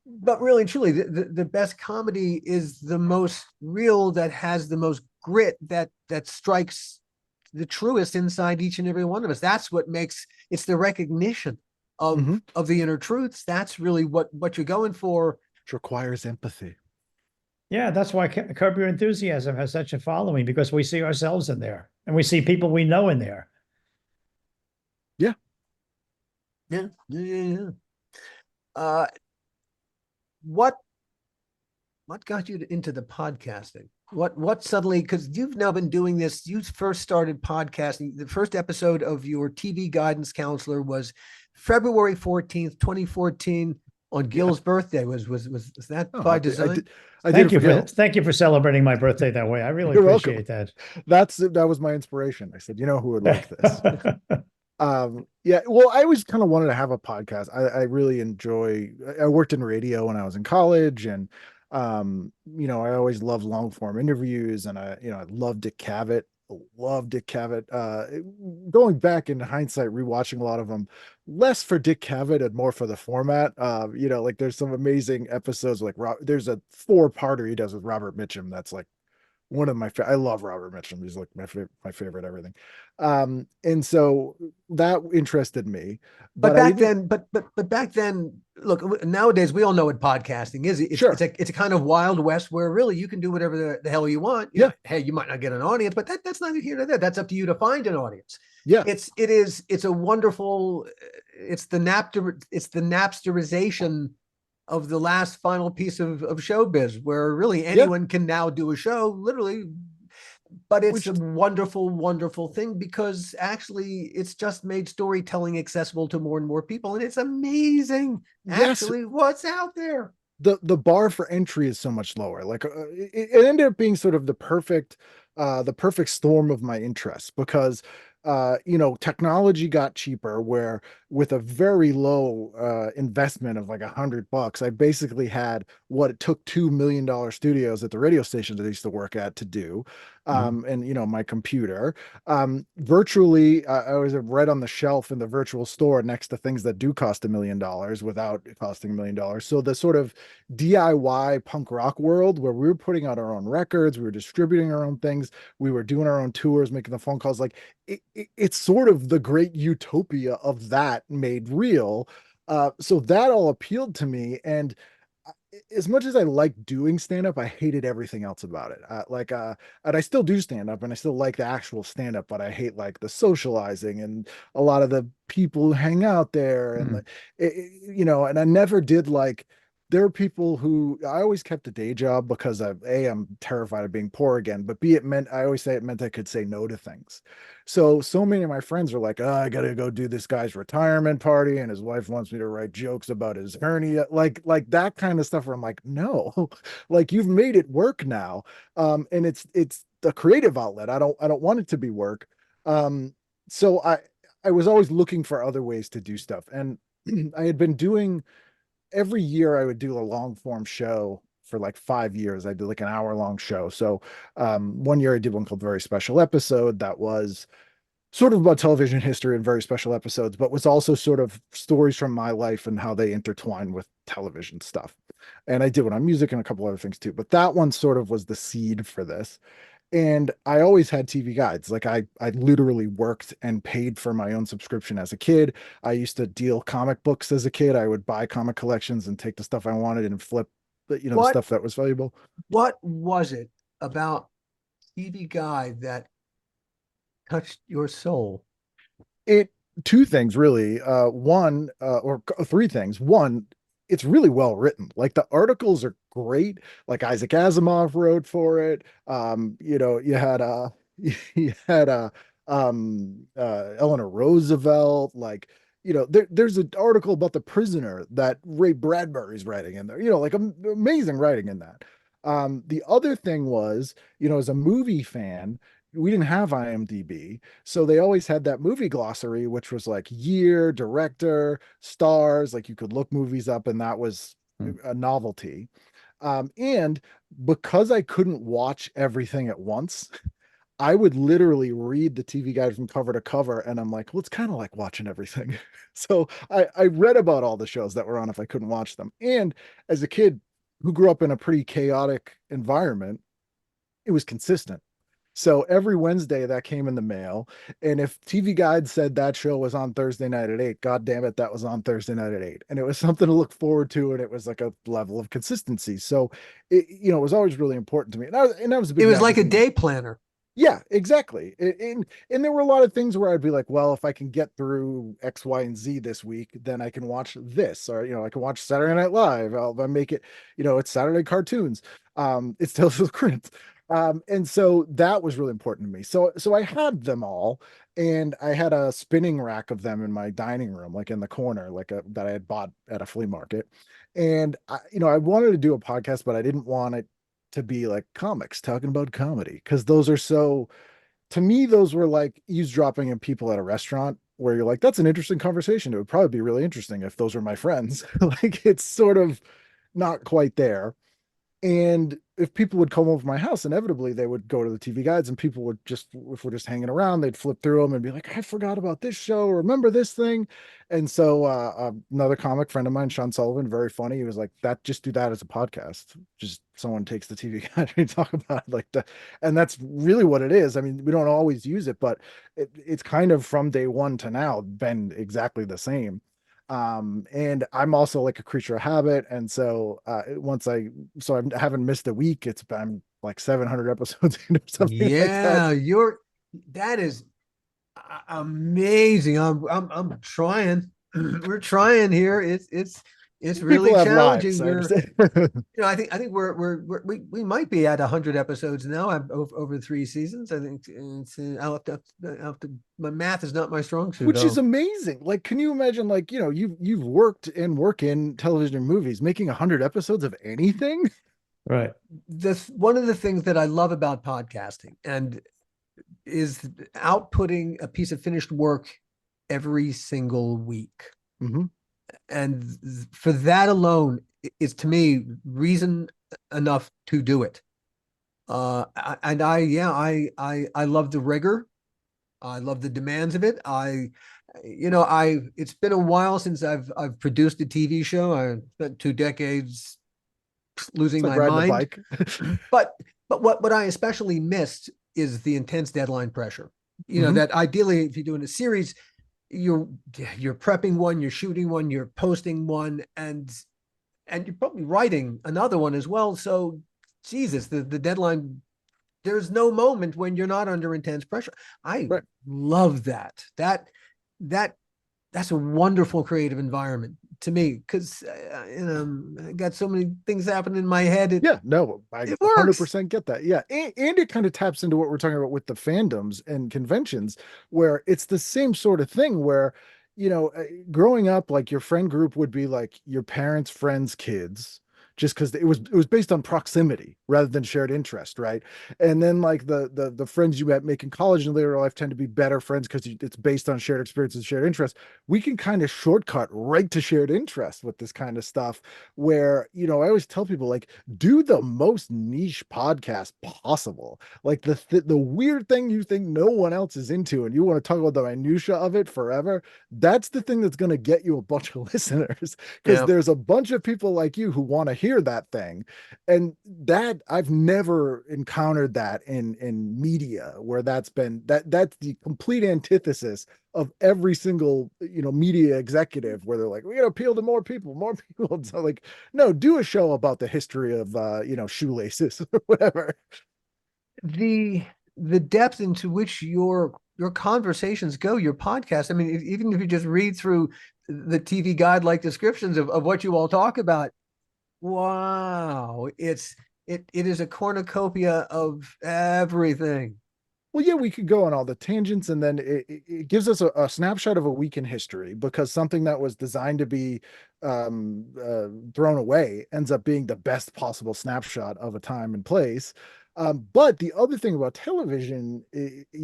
but really and truly, the best comedy is the most real, that has the most grit, that strikes the truest inside each and every one of us. That's what makes it's the recognition Mhm. of the inner truths. That's really what you're going for. Which requires empathy. Yeah, that's why Curb Your Enthusiasm has such a following, because we see ourselves in there and we see people we know in there. Yeah. Yeah. Uh, what got you into the podcasting? What suddenly, because you've now been doing this, you first started podcasting. The first episode of your TV guidance counselor was February 14th, 2014, on Gil's birthday. Was that Oh, by design? I did it for Gil. Thank you for celebrating my birthday that way. I really You're welcome. appreciate that. That was my inspiration. I said, you know who would like this? Yeah, well, I always kind of wanted to have a podcast. I really enjoy, I worked in radio when I was in college, and I always loved long form interviews, and I love Dick Cavett. Love Dick Cavett. Going back in hindsight, rewatching a lot of them, less for Dick Cavett and more for the format. Like there's some amazing episodes, like there's a 4-parter he does with Robert Mitchum that's like one of my I love Robert Mitchum. He's like my favorite everything. And so that interested me. But I back didn't. then, but back then, look, nowadays we all know what podcasting is. Sure. It's a kind of Wild West where really you can do whatever the hell you want. Yeah. Hey, you might not get an audience, but that's neither here nor there. That's up to you to find an audience. Yeah. It's a wonderful, it's the Napsterization of the last final piece of showbiz, where really anyone can now do a show, literally. But it's a wonderful, wonderful thing, because actually it's just made storytelling accessible to more and more people. And it's amazing, actually, what's out there. The bar for entry is so much lower. Like it ended up being sort of the perfect storm of my interests, because technology got cheaper, where with a very low investment of like $100, I basically had what it took $2 million studios at the radio station that I used to work at to do. And my computer, virtually, I was right on the shelf in the virtual store next to things that do cost $1 million without costing $1 million. So the sort of DIY punk rock world, where we were putting out our own records, we were distributing our own things, we were doing our own tours, making the phone calls, like it's sort of the great utopia of that made real. So that all appealed to me. And as much as I like doing stand-up, I hated everything else about it. And I still do stand-up, and I still like the actual stand-up, but I hate like the socializing and a lot of the people who hang out there. And and I never did like, there are people who, I always kept a day job because I'm terrified of being poor again, but B, I always say it meant I could say no to things. So many of my friends are like, oh, I got to go do this guy's retirement party, and his wife wants me to write jokes about his hernia, like that kind of stuff, where I'm like, no, like you've made it work now. And it's a creative outlet. I don't want it to be work. So I was always looking for other ways to do stuff. And I had been doing, every year I would do a long form show for like 5 years. I did like an hour long show. So one year I did one called Very Special Episode that was sort of about television history and very special episodes, but was also sort of stories from my life and how they intertwine with television stuff. And I did one on music and a couple other things too, but that one sort of was the seed for this. And I always had TV guides. Like I literally worked and paid for my own subscription as a kid. I used to deal comic books as a kid. I would buy comic collections and take the stuff I wanted and flip the What stuff that was valuable. what was it about TV Guide that touched your soul? It two things really. One or three things. One, it's really well written. Like the articles are great. Like Isaac Asimov wrote for it. You had you had Eleanor Roosevelt. Like there's an article about the prisoner that Ray Bradbury's writing in there. Like amazing writing in that. The other thing was, as a movie fan, we didn't have IMDb. So they always had that movie glossary, which was like year, director, stars, like you could look movies up, and that was a novelty. And because I couldn't watch everything at once, I would literally read the TV guide from cover to cover, and I'm like, well, it's kind of like watching everything. So I read about all the shows that were on if I couldn't watch them. And as a kid who grew up in a pretty chaotic environment, it was consistent. So every Wednesday that came in the mail. And if TV Guide said that show was on Thursday night at 8, God damn it, that was on Thursday night at 8. And it was something to look forward to. And it was like a level of consistency. So it was always really important to me. And that was a big It was like a magazine. day planner. Yeah, exactly. And there were a lot of things where I'd be like, well, if I can get through X, Y, and Z this week, then I can watch this, or I can watch Saturday Night Live. I'll make it, it's Saturday cartoons. It's Tales of the Crypt. And so that was really important to me. So I had them all, and I had a spinning rack of them in my dining room, like in the corner, that I had bought at a flea market. And I wanted to do a podcast, but I didn't want it to be like comics talking about comedy, because those are so, to me, those were like eavesdropping in people at a restaurant where you're like, that's an interesting conversation. It would probably be really interesting if those were my friends. Like it's sort of not quite there. And if people would come over my house, inevitably they would go to the TV guides, and people would just, if we're just hanging around, they'd flip through them and be like, I forgot about this show. Remember this thing? And so another comic friend of mine, Sean Sullivan, very funny. He was like, just do that as a podcast. Just someone takes the TV guide and talk about it like that. And that's really what it is. I mean, we don't always use it, but it's kind of from day one to now been exactly the same. And I'm also like a creature of habit, and so I haven't missed a week. It's been like 700 episodes or something like that. Yeah, that is amazing. I'm trying. We're trying here. It's really People have challenging. lives, I We're, understand. I think we might be at 100 episodes now. Over 3 seasons. I think I'll have to. My math is not my strong suit, Which though. is amazing. Like, can you imagine, like, you've worked and work in television and movies, making 100 episodes of anything? Right. One of the things that I love about podcasting and is outputting a piece of finished work every single week. Mm-hmm. And for that alone is, to me, reason enough to do it. I love the rigor. I love the demands of it. It's been a while since I've produced a TV show. I spent 2 decades losing It's like my riding a mind. bike. But what I especially missed is the intense deadline pressure. Mhm. That ideally, if you're doing a series, you're prepping one, you're shooting one, you're posting one, and you're probably writing another one as well. So, Jesus, the deadline. There's no moment when you're not under intense pressure. I Right. love that. That's a wonderful creative environment to me, because I got so many things happening in my head. Yeah, no, I It works. 100% get that. Yeah. And it kind of taps into what we're talking about with the fandoms and conventions, where it's the same sort of thing where, growing up, like your friend group would be like your parents' friends' kids, just because it was based on proximity rather than shared interest, right? And then like the friends you make in college and later in life tend to be better friends because it's based on shared experiences, shared interest. We can kind of shortcut right to shared interest with this kind of stuff. Where I always tell people like do the most niche podcast possible, like the weird thing you think no one else is into, and you want to talk about the minutia of it forever. That's the thing that's going to get you a bunch of listeners because Yeah. there's a bunch of people like you who want to hear that thing. And that I've never encountered that in media where that's the complete antithesis of every single media executive where they're like, we're gonna appeal to more people. And so like, no, do a show about the history of shoelaces or whatever. The depth into which your conversations go, your podcast. I mean, even if you just read through the TV guide like descriptions of what you all talk about, wow, it is a cornucopia of everything. Well, yeah, we could go on all the tangents, and then it gives us a snapshot of a week in history because something that was designed to be thrown away ends up being the best possible snapshot of a time and place. But the other thing about television,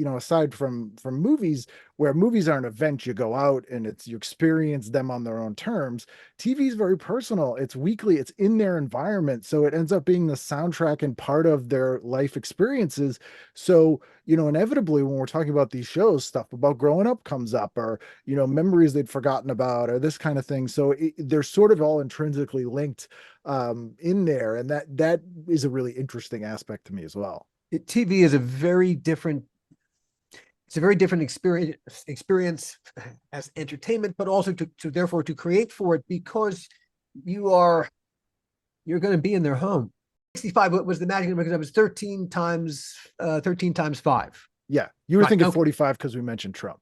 aside from movies, where movies are an event, you go out and you experience them on their own terms. TV is very personal. It's weekly. It's in their environment, so it ends up being the soundtrack and part of their life experiences. So inevitably, when we're talking about these shows, stuff about growing up comes up, or memories they'd forgotten about, or this kind of thing. So they're sort of all intrinsically linked in there, and that is a really interesting aspect to me as well. TV is a very different experience as entertainment, but also to create for it, because you're going to be in their home. 65 was the magic number because it was 13 times 5. Yeah, you were Right, thinking okay. 45 because we mentioned Trump.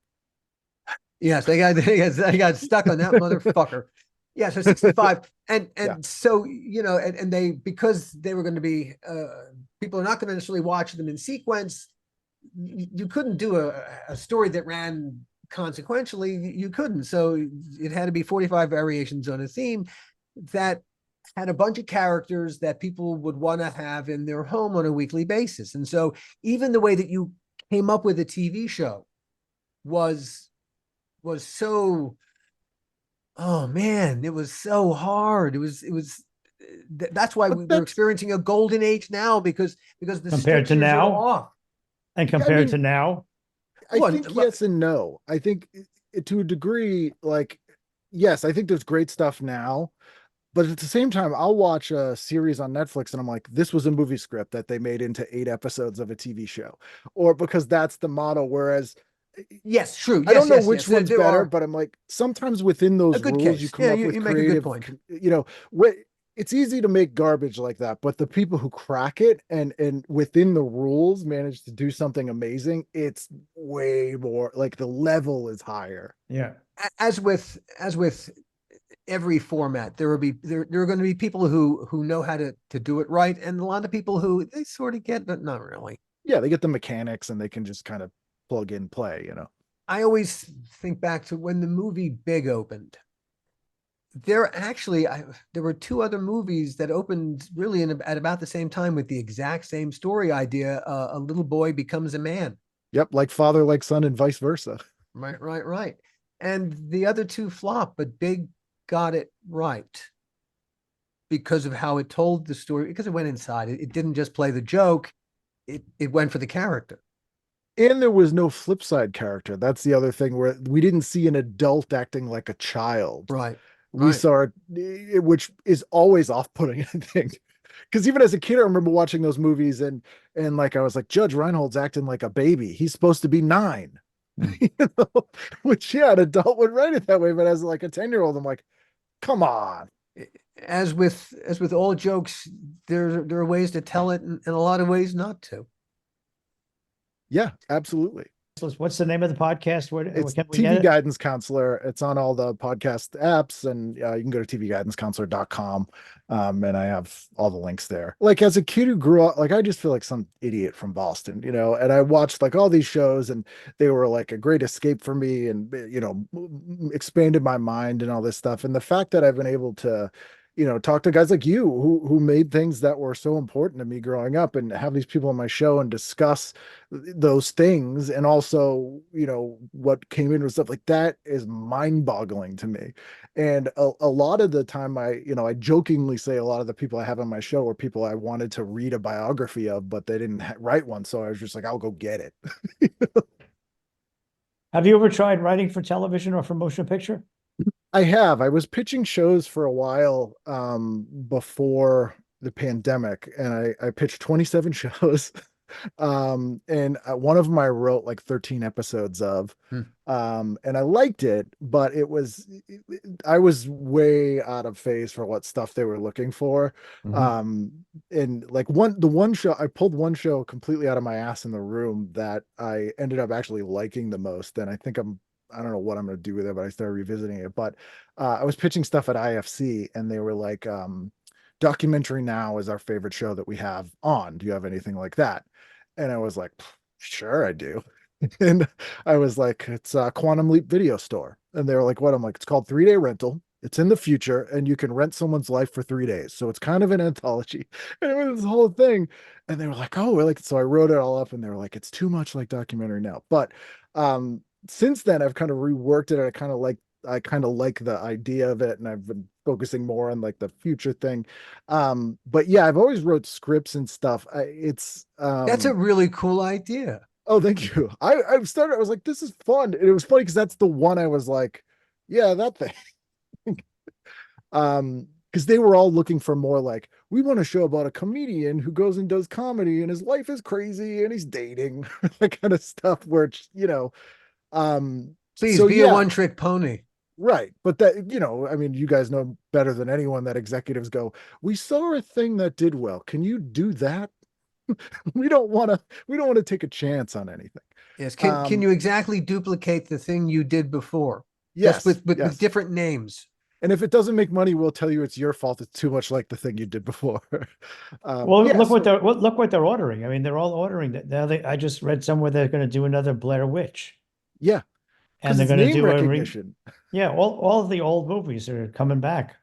Yes, I got stuck on that motherfucker. Yeah, so 65. And Yeah. so, and they, because they were going to be, people are not going to necessarily watch them in sequence. You couldn't do a story that ran consequentially. You couldn't. So it had to be 45 variations on a theme that had a bunch of characters that people would want to have in their home on a weekly basis. And so even the way that you came up with a TV show was so, oh man, it was so hard. That's why we're experiencing a golden age now, because the Compared to strictures are now? off. And compared to now, I Well, think yes and no. I think to a degree, like, yes, I think there's great stuff now, but at the same time, I'll watch a series on Netflix and I'm like, this was a movie script that they made into 8 episodes of a TV show, or because that's the model. Whereas Yes, true. I don't know Yes, which yes. one's There better, are but I'm like, sometimes within those a good rules, case. you come Yeah, up with you make a good creative, point. it's easy to make garbage like that, but the people who crack it and within the rules manage to do something amazing, it's way more like the level is higher. yeah. As with every format, there are going to be people who know how to do it right, and a lot of people who they sort of get, but not really. Yeah, they get the mechanics and they can just kind of plug in play. I always think back to when the movie Big opened. There were 2 other movies that opened really at about the same time with the exact same story idea. A little boy becomes a man. Yep, like father, like son, and vice versa. Right. And the other 2 flopped, but Big got it right because of how it told the story, because it went inside. It didn't just play the joke. It went for the character. And there was no flip side character. That's the other thing, where we didn't see an adult acting like a child. Right. We saw it, which is always off-putting, I think. Because even as a kid, I remember watching those movies and like I was like, Judge Reinhold's acting like a baby. He's supposed to be 9. Which an adult would write it that way, but as like a 10-year-old, I'm like, come on. As with all jokes, there are ways to tell it and a lot of ways not to. Yeah, absolutely. What's the name of the podcast? Where It's can we get TV it? Guidance Counselor. It's on all the podcast apps, and you can go to tvguidancecounselor.com. And I have all the links there. Like as a kid who grew up, like I just feel like some idiot from Boston, and I watched like all these shows and they were like a great escape for me and, expanded my mind and all this stuff. And the fact that I've been able to, talk to guys like you who made things that were so important to me growing up, and have these people on my show and discuss those things. And also, what came in with stuff like that is mind-boggling to me. And a lot of the time I jokingly say a lot of the people I have on my show are people I wanted to read a biography of, but they didn't write one. So I was just like, I'll go get it. Have you ever tried writing for television or for motion picture? I have. I was pitching shows for a while before the pandemic, and I pitched 27 shows. And one of them I wrote like 13 episodes of. And I liked it, but I was way out of phase for what stuff they were looking for. And like the one show, I pulled one show completely out of my ass in the room that I ended up actually liking the most. And I don't know what I'm going to do with it, but I started revisiting it. But I was pitching stuff at IFC, and they were like, Documentary Now is our favorite show that we have on. Do you have anything like that? And I was like, sure, I do. And I was like, it's a Quantum Leap video store. And they were like, what? I'm like, it's called 3-Day Rental. It's in the future, and you can rent someone's life for 3 days. So it's kind of an anthology. And it was this whole thing. And they were like, oh, we're like, so I wrote it all up, and they were like, it's too much like Documentary Now. But since then, I've kind of reworked it. I kind of like the idea of it, and I've been focusing more on like the future thing. But yeah, I've always wrote scripts and stuff. That's a really cool idea. Oh, thank you. I was like, this is fun. And it was funny because that's the one I was like, yeah, that thing. Because they were all looking for more like, we want a show about a comedian who goes and does comedy and his life is crazy and he's dating, that kind of stuff where it's, Please be a one-trick pony. Right. But that, I mean, you guys know better than anyone that executives go, we saw a thing that did well. Can you do that? we don't want to take a chance on anything. Yes. Can you exactly duplicate the thing you did before? Yes. Just with different names. And if it doesn't make money, we'll tell you it's your fault. It's too much like the thing you did before. Look what they're ordering. I mean, they're all ordering that now. I just read somewhere they're going to do another Blair Witch. Yeah, and they're going to do recognition. All of the old movies are coming back.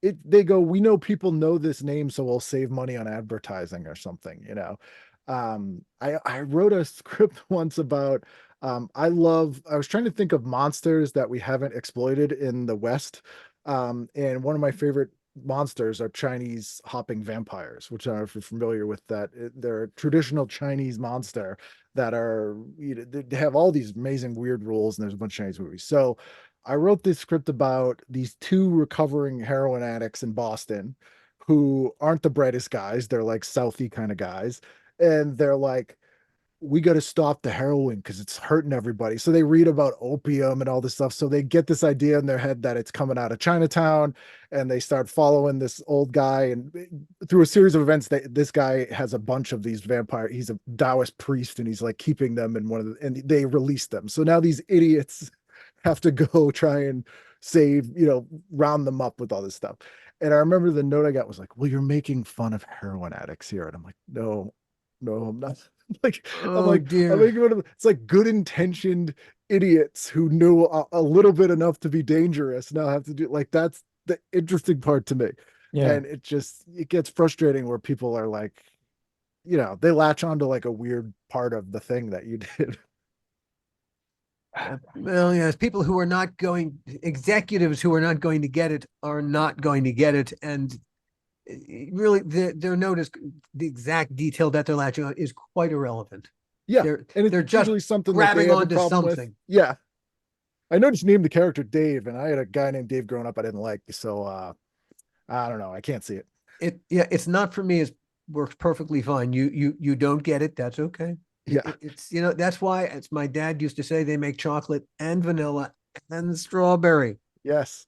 They go, we know people know this name, so we'll save money on advertising or something. I wrote a script once about. I was trying to think of monsters that we haven't exploited in the West. And one of my favorite monsters are Chinese hopping vampires, which I don't know if you're familiar with that. They're a traditional Chinese monster that are, they have all these amazing weird rules, and there's a bunch of Chinese movies. So I wrote this script about these two recovering heroin addicts in Boston who aren't the brightest guys. They're like Southie kind of guys. And they're like, we got to stop the heroin because it's hurting everybody. So they read about opium and all this stuff. So they get this idea in their head that it's coming out of Chinatown, and they start following this old guy. And through a series of events, this guy has a bunch of these vampire. He's a Taoist priest, and he's like keeping them in and they release them. So now these idiots have to go try and save, round them up with all this stuff. And I remember the note I got was like, well, you're making fun of heroin addicts here. And I'm like, no, I'm not. Dear. It's like good intentioned idiots who knew a little bit enough to be dangerous now have to do, like, that's the interesting part to me. Yeah. And it gets frustrating where people are like, they latch onto like a weird part of the thing that you did. Well, yes, executives who are not going to get it are not going to get it. And really, their note is the exact detail that they're latching on is quite irrelevant. Yeah, they're just usually something grabbing onto something. With. Yeah, I noticed named the character Dave, and I had a guy named Dave growing up I didn't like, so I don't know, I can't see it. It's not for me. It works perfectly fine. You don't get it. That's okay. Yeah, it's that's why, as my dad used to say, they make chocolate and vanilla and strawberry. Yes,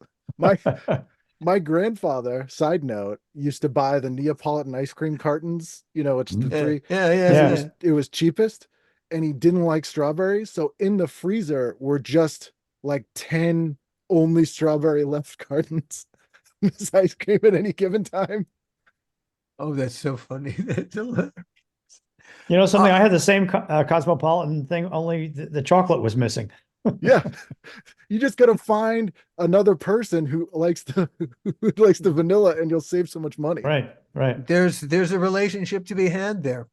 my grandfather, side note, used to buy the Neapolitan ice cream cartons, which the three. Yeah. It was cheapest, and he didn't like strawberries. So in the freezer were just like 10 only strawberry left cartons of this ice cream at any given time. Oh, that's so funny. Something, I had the same Cosmopolitan thing, only the chocolate was missing. Yeah. You just got to find another person who likes the vanilla, and you'll save so much money. Right, right. There's a relationship to be had there.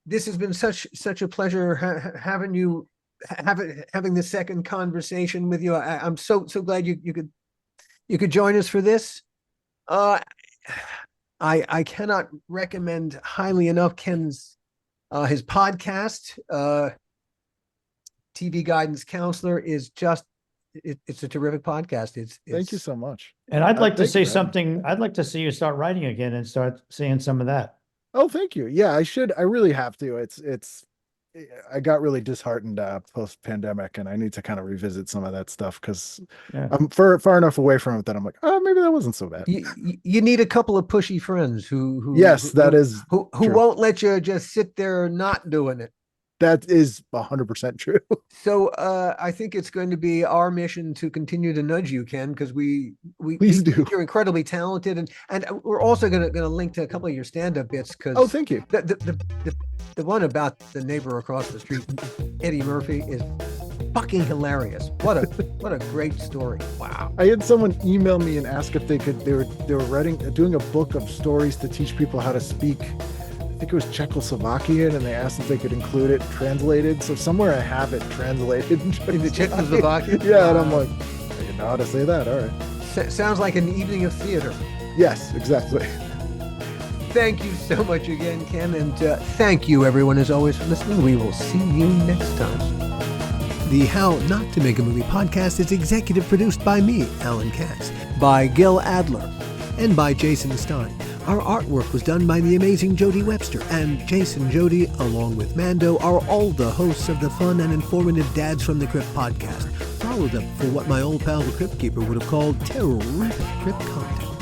This has been such a pleasure having you having the second conversation with you. I'm so glad you could join us for this. I cannot recommend highly enough Ken's his podcast. TV Guidance Counselor is just it's a terrific podcast. Thank you so much. And I'd like to thank you say for having me. something. I'd like to see you start writing again and start seeing some of that. Oh, thank you. Yeah, I should. I really have to. I got really disheartened post pandemic, and I need to kind of revisit some of that stuff because Yeah. I'm far enough away from it that I'm like, oh, maybe that wasn't so bad. You need a couple of pushy friends who Yes, that is who true. won't let you just sit there not doing it. That is 100% true. So I think it's going to be our mission to continue to nudge you, Ken, because Please do. You're incredibly talented, and we're also gonna link to a couple of your stand-up bits because Oh, thank you. the one about the neighbor across the street, Eddie Murphy, is fucking hilarious. What a great story. Wow. I had someone email me and ask if they were doing a book of stories to teach people how to speak. I think it was Czechoslovakian, and they asked if they could include it translated. So somewhere I have it translated In the Czechoslovakian? Yeah, and I'm like, I didn't know how to say that. All right. Sounds like an evening of theater. Yes, exactly. Thank you so much again, Ken, and thank you everyone as always for listening. We will see you next time. The How Not to Make a Movie podcast is executive produced by me, Alan Katz, by Gil Adler, and by Jason Stein. Our artwork was done by the amazing Jody Webster, and Jason Jody, along with Mando, are all the hosts of the fun and informative Dads from the Crypt podcast, followed up for what my old pal the Crypt Keeper would have called terrific crypt content.